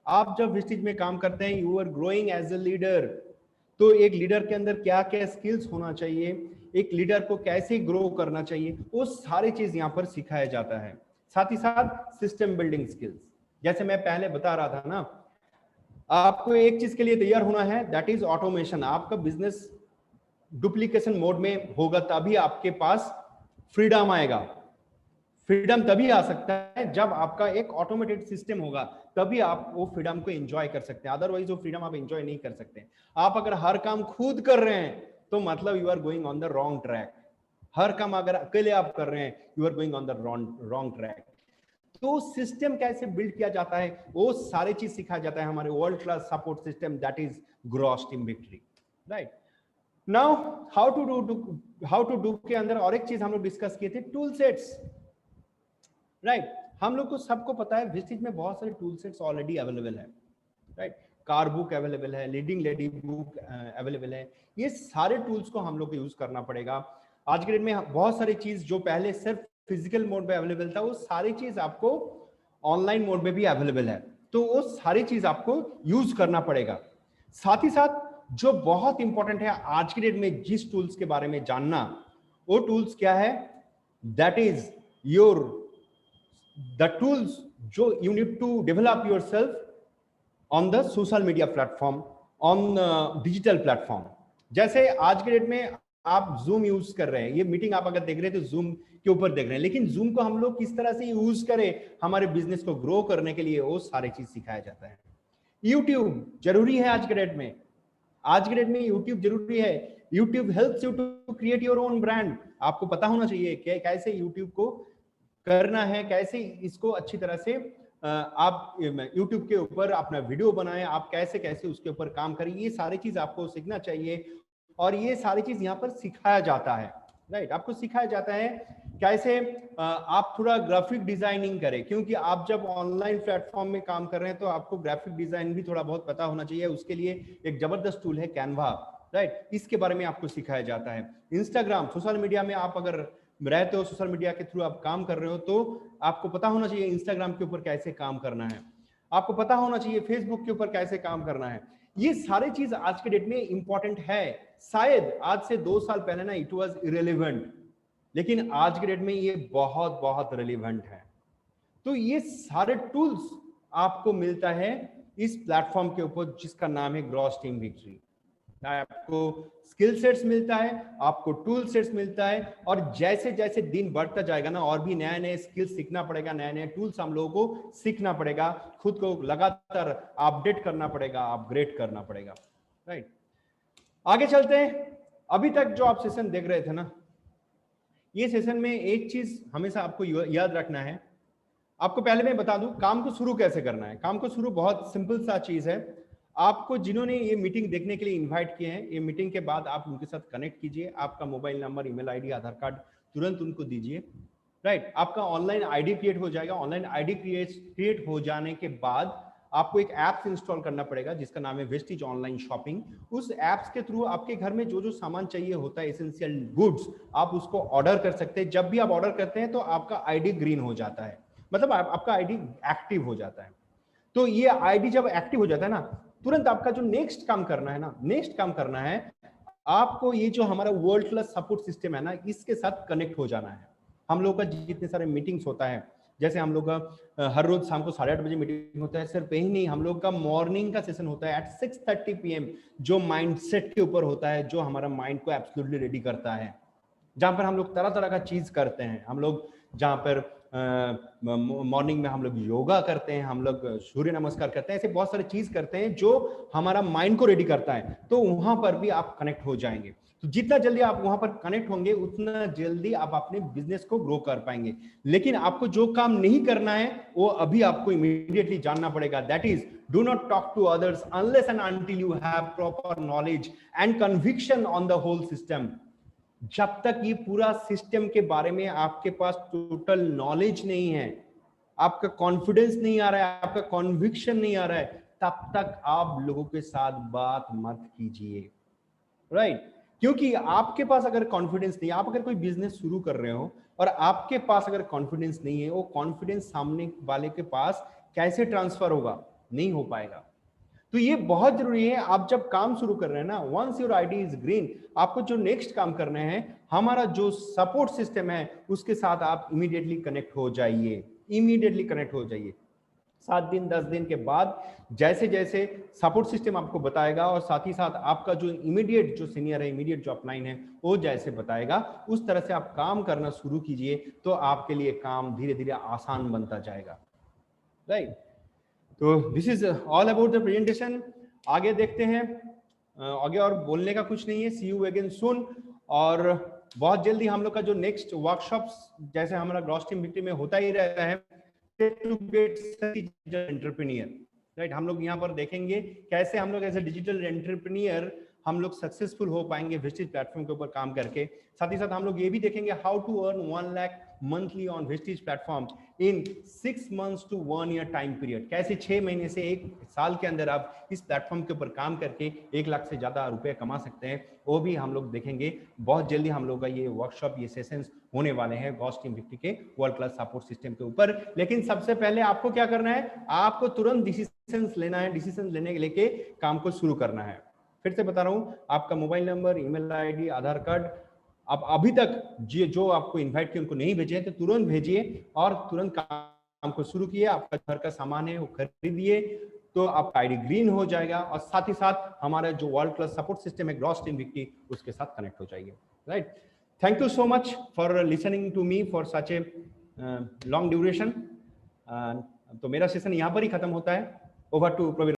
आप जब विस्टिज में काम करते हैं, you are growing as a leader. तो एक लीडर के अंदर क्या क्या स्किल्स होना चाहिए, एक लीडर को कैसे ग्रो करना चाहिए, वो सारी चीज यहाँ पर सिखाया जाता है। साथ ही साथ सिस्टम बिल्डिंग स्किल्स, जैसे मैं पहले बता रहा था ना, आपको एक चीज के लिए तैयार होना है, दैट इज ऑटोमेशन। आपका बिजनेस डुप्लीकेशन मोड में होगा, तभी आपके पास फ्रीडम आएगा। फ्रीडम तभी आ सकता है जब आपका एक ऑटोमेटेड सिस्टम होगा, तभी आप वो फ्रीडम को एंजॉय कर सकते हैं। अदरवाइज वो फ्रीडम आप एंजॉय नहीं कर सकते। आप अगर हर काम खुद कर रहे हैं तो मतलब you are going on the wrong track. हर काम अगर अकेले आप कर रहे हैं, you are going on the wrong track. तो सिस्टम कैसे बिल्ड किया जाता है, वो सारी चीज सिखाया जाता है हमारे world class support system, that is gross team victory, right? Now how to do के अंदर और एक चीज हम लोग डिस्कस किए थे, टूल सेट्स, राइट? हम लोग को सबको पता है विस्टिज में बहुत सारे टूल सेट्स ऑलरेडी अवेलेबल है, राइट? कार बुक अवेलेबल है, लीडिंग लेडी बुक अवेलेबल है। ये सारे टूल्स को हम लोग को यूज करना पड़ेगा। आज के डेट में बहुत सारी चीज जो पहले सिर्फ फिजिकल मोड में अवेलेबल था, वो सारी चीज आपको ऑनलाइन मोड में भी अवेलेबल है। तो वो सारी चीज आपको यूज करना पड़ेगा। साथ ही साथ जो बहुत इंपॉर्टेंट है आज की डेट में जिस टूल्स के बारे में जानना, वो टूल्स क्या है, that is your the tools जो you need to develop yourself on the social media platform, on digital platform. जैसे आज के डेट में आप जूम यूज कर रहे हैं, ये मीटिंग आप अगर देख रहे हैं तो जूम के ऊपर देख रहे हैं, लेकिन जूम को हम लोग किस तरह से यूज करें हमारे बिजनेस को ग्रो करने के लिए, वो सारी चीज सिखाया जाता है। यूट्यूब जरूरी है आज के डेट में, आज के डेट में यूट्यूब जरूरी है। YouTube helps you to create your own brand. आपको पता होना चाहिए कि कैसे यूट्यूब को करना है, कैसे इसको अच्छी तरह से आप यूट्यूब के ऊपर अपना वीडियो बनाएं, आप कैसे कैसे उसके ऊपर काम करें, ये सारी चीज आपको सीखना चाहिए। और ये सारी चीज यहाँ पर सिखाया जाता है, राइट? आपको सिखाया जाता है कैसे आप थोड़ा ग्राफिक डिजाइनिंग करें, क्योंकि आप जब ऑनलाइन प्लेटफॉर्म में काम कर रहे हैं तो आपको ग्राफिक डिजाइन भी थोड़ा बहुत पता होना चाहिए। उसके लिए एक जबरदस्त टूल है कैनवा, राइट? इसके बारे में आपको सिखाया जाता है। इंस्टाग्राम, सोशल मीडिया में आप अगर रहते हो, सोशल मीडिया के थ्रू आप काम कर रहे हो, तो आपको पता होना चाहिए इंस्टाग्राम के ऊपर कैसे काम करना है, आपको पता होना चाहिए फेसबुक के ऊपर कैसे काम करना है। ये सारी चीज आज के डेट में इंपॉर्टेंट है। शायद आज से 2 साल पहले ना इट वाज इरेलीवेंट, लेकिन आज के डेट में ये बहुत बहुत रिलेवेंट है। तो ये सारे टूल्स आपको मिलता है इस प्लेटफॉर्म के ऊपर जिसका नाम है ग्रॉस टीम विक्ट्री। आपको स्किल सेट्स मिलता है, आपको टूल सेट्स मिलता है, और जैसे जैसे दिन बढ़ता जाएगा ना, और भी नए नए स्किल्स सीखना पड़ेगा, नए नए टूल्स हम लोगों को सीखना पड़ेगा, खुद को लगातार अपडेट करना पड़ेगा, अपग्रेड करना पड़ेगा, राइट? आगे चलते हैं। अभी तक जो आप सेशन देख रहे थे ना, ये सेशन में एक चीज हमेशा आपको याद रखना है, आपको पहले मैं बता दूं काम को शुरू कैसे करना है। काम को शुरू बहुत सिंपल सा चीज है। आपको जिन्होंने ये मीटिंग देखने के लिए इनवाइट किए हैं, ये मीटिंग के बाद आप उनके साथ कनेक्ट कीजिए। आपका मोबाइल नंबर, ईमेल आईडी, आधार कार्ड तुरंत उनको दीजिए, राइट। आपका ऑनलाइन आईडी क्रिएट हो जाएगा। ऑनलाइन आईडी क्रिएट हो जाने के बाद आपको एक ऐप इंस्टॉल करना पड़ेगा जिसका नाम है वेस्टिज ऑनलाइन शॉपिंग। उस ऐप्स के थ्रू आपके घर में जो जो सामान चाहिए होता है, एसेंशियल गुड्स, आप उसको ऑर्डर कर सकते हैं। जब भी आप ऑर्डर करते हैं तो आपका आईडी ग्रीन हो जाता है, मतलब आपका आईडी एक्टिव हो जाता है। तो ये आईडी जब एक्टिव हो जाता है ना, तुरंत आपका जो नेक्स्ट काम करना है ना, नेक्स्ट काम करना है आपको ये जो हमारा वर्ल्ड क्लास सपोर्ट सिस्टम है ना, इसके साथ कनेक्ट हो जाना है। हम लोग का जितने सारे मीटिंग्स होता है, जैसे हम लोग का हर रोज शाम को 8:30 बजे मीटिंग होता है। सिर्फ यही नहीं, हम लोग का मॉर्निंग का सेशन होता है एट 6:30 PM, जो माइंडसेट के ऊपर होता है, जो हमारा माइंड को एब्सोल्युटली रेडी करता है, जहां पर हम लोग तरह तरह का चीज करते हैं। हम लोग जहां पर मॉर्निंग में हम लोग योगा करते हैं, हम लोग सूर्य नमस्कार करते हैं, ऐसे बहुत सारी चीज करते हैं जो हमारा माइंड को रेडी करता है। तो वहां पर भी आप कनेक्ट हो जाएंगे। तो जितना जल्दी आप वहां पर कनेक्ट होंगे उतना जल्दी आप अपने बिजनेस को ग्रो कर पाएंगे। लेकिन आपको जो काम नहीं करना है वो अभी आपको इमीडिएटली जानना पड़ेगा। That is, do not talk to others unless and until you have proper knowledge and conviction on the whole system. जब तक ये पूरा सिस्टम के बारे में आपके पास टोटल नॉलेज नहीं है, आपका कॉन्फिडेंस नहीं आ रहा है, आपका कॉन्विक्शन नहीं आ रहा है, तब तक आप लोगों के साथ बात मत कीजिए, राइट। क्योंकि आपके पास अगर कॉन्फिडेंस नहीं, आप अगर कोई बिजनेस शुरू कर रहे हो और आपके पास अगर कॉन्फिडेंस नहीं है, वो कॉन्फिडेंस सामने वाले के पास कैसे ट्रांसफर होगा? नहीं हो पाएगा। तो ये बहुत जरूरी है। आप जब काम शुरू कर रहे हैं ना, once your ID is green, आपको जो नेक्स्ट काम करने हैं, हमारा जो सपोर्ट सिस्टम है उसके साथ आप इमीडिएटली कनेक्ट हो जाइए, इमीडिएटली कनेक्ट हो जाइए। 7 दिन 10 दिन के बाद जैसे जैसे सपोर्ट सिस्टम आपको बताएगा और साथ ही साथ आपका जो इमीडिएट जो सीनियर है, इमीडिएट जो अपलाइन है, वो जैसे बताएगा उस तरह से आप काम करना शुरू कीजिए, तो आपके लिए काम धीरे धीरे आसान बनता जाएगा, राइट। तो this is all about the presentation. आगे देखते हैं, आगे और बोलने का कुछ नहीं है। सी यू अगेन सून। और बहुत जल्दी हम लोग का जो नेक्स्ट वर्कशॉप्स, जैसे हमारा ग्रॉस टीम विक्ट्री में होता ही रहता है, टू गेट एंटरप्रेन्योर, राइट। हम लोग यहाँ पर देखेंगे कैसे हम लोग एज ए डिजिटल एंटरप्रेन्योर हम लोग सक्सेसफुल हो पाएंगे वेस्टिज प्लेटफॉर्म के ऊपर काम करके। साथ ही साथ हम लोग ये भी देखेंगे how to earn 1 lakh monthly on Vestige platform in 6 months to 1 year time period. कैसे 6 महीने से 1 साल के अंदर आप इस प्लेटफॉर्म के ऊपर काम करके 1 लाख से ज्यादा रुपए कमा सकते हैं, वो भी हम लोग देखेंगे। बहुत जल्दी हम लोग का ये वर्कशॉप, ये सेशंस होने वाले हैं ग्रॉस टीम विक्ट्री के वर्ल्ड क्लास सपोर्ट सिस्टम के ऊपर। लेकिन सबसे पहले आपको क्या करना है, आपको तुरंत डिसीजन लेना है। डिसीजन लेने के लेके काम को शुरू करना है। फिर से बता रहा हूं, आपका मोबाइल नंबर, ईमेल आईडी, आधार कार्ड, आप अभी तक जो आपको इनवाइट किए उनको नहीं भेजे हैं तो तुरंत भेजिए और तुरंत काम को शुरू किए। आपका घर का सामान है वो खरीदिए, तो आपका आईडी ग्रीन हो जाएगा और साथ ही साथ हमारा जो वर्ल्ड क्लास सपोर्ट सिस्टम है ग्रॉस टीम विक्ट्री, उसके साथ कनेक्ट हो जाइए, right. Thank you so much for listening to me for such a long duration. तो मेरा सेशन यहाँ पर ही खत्म होता है। Over to Praveen.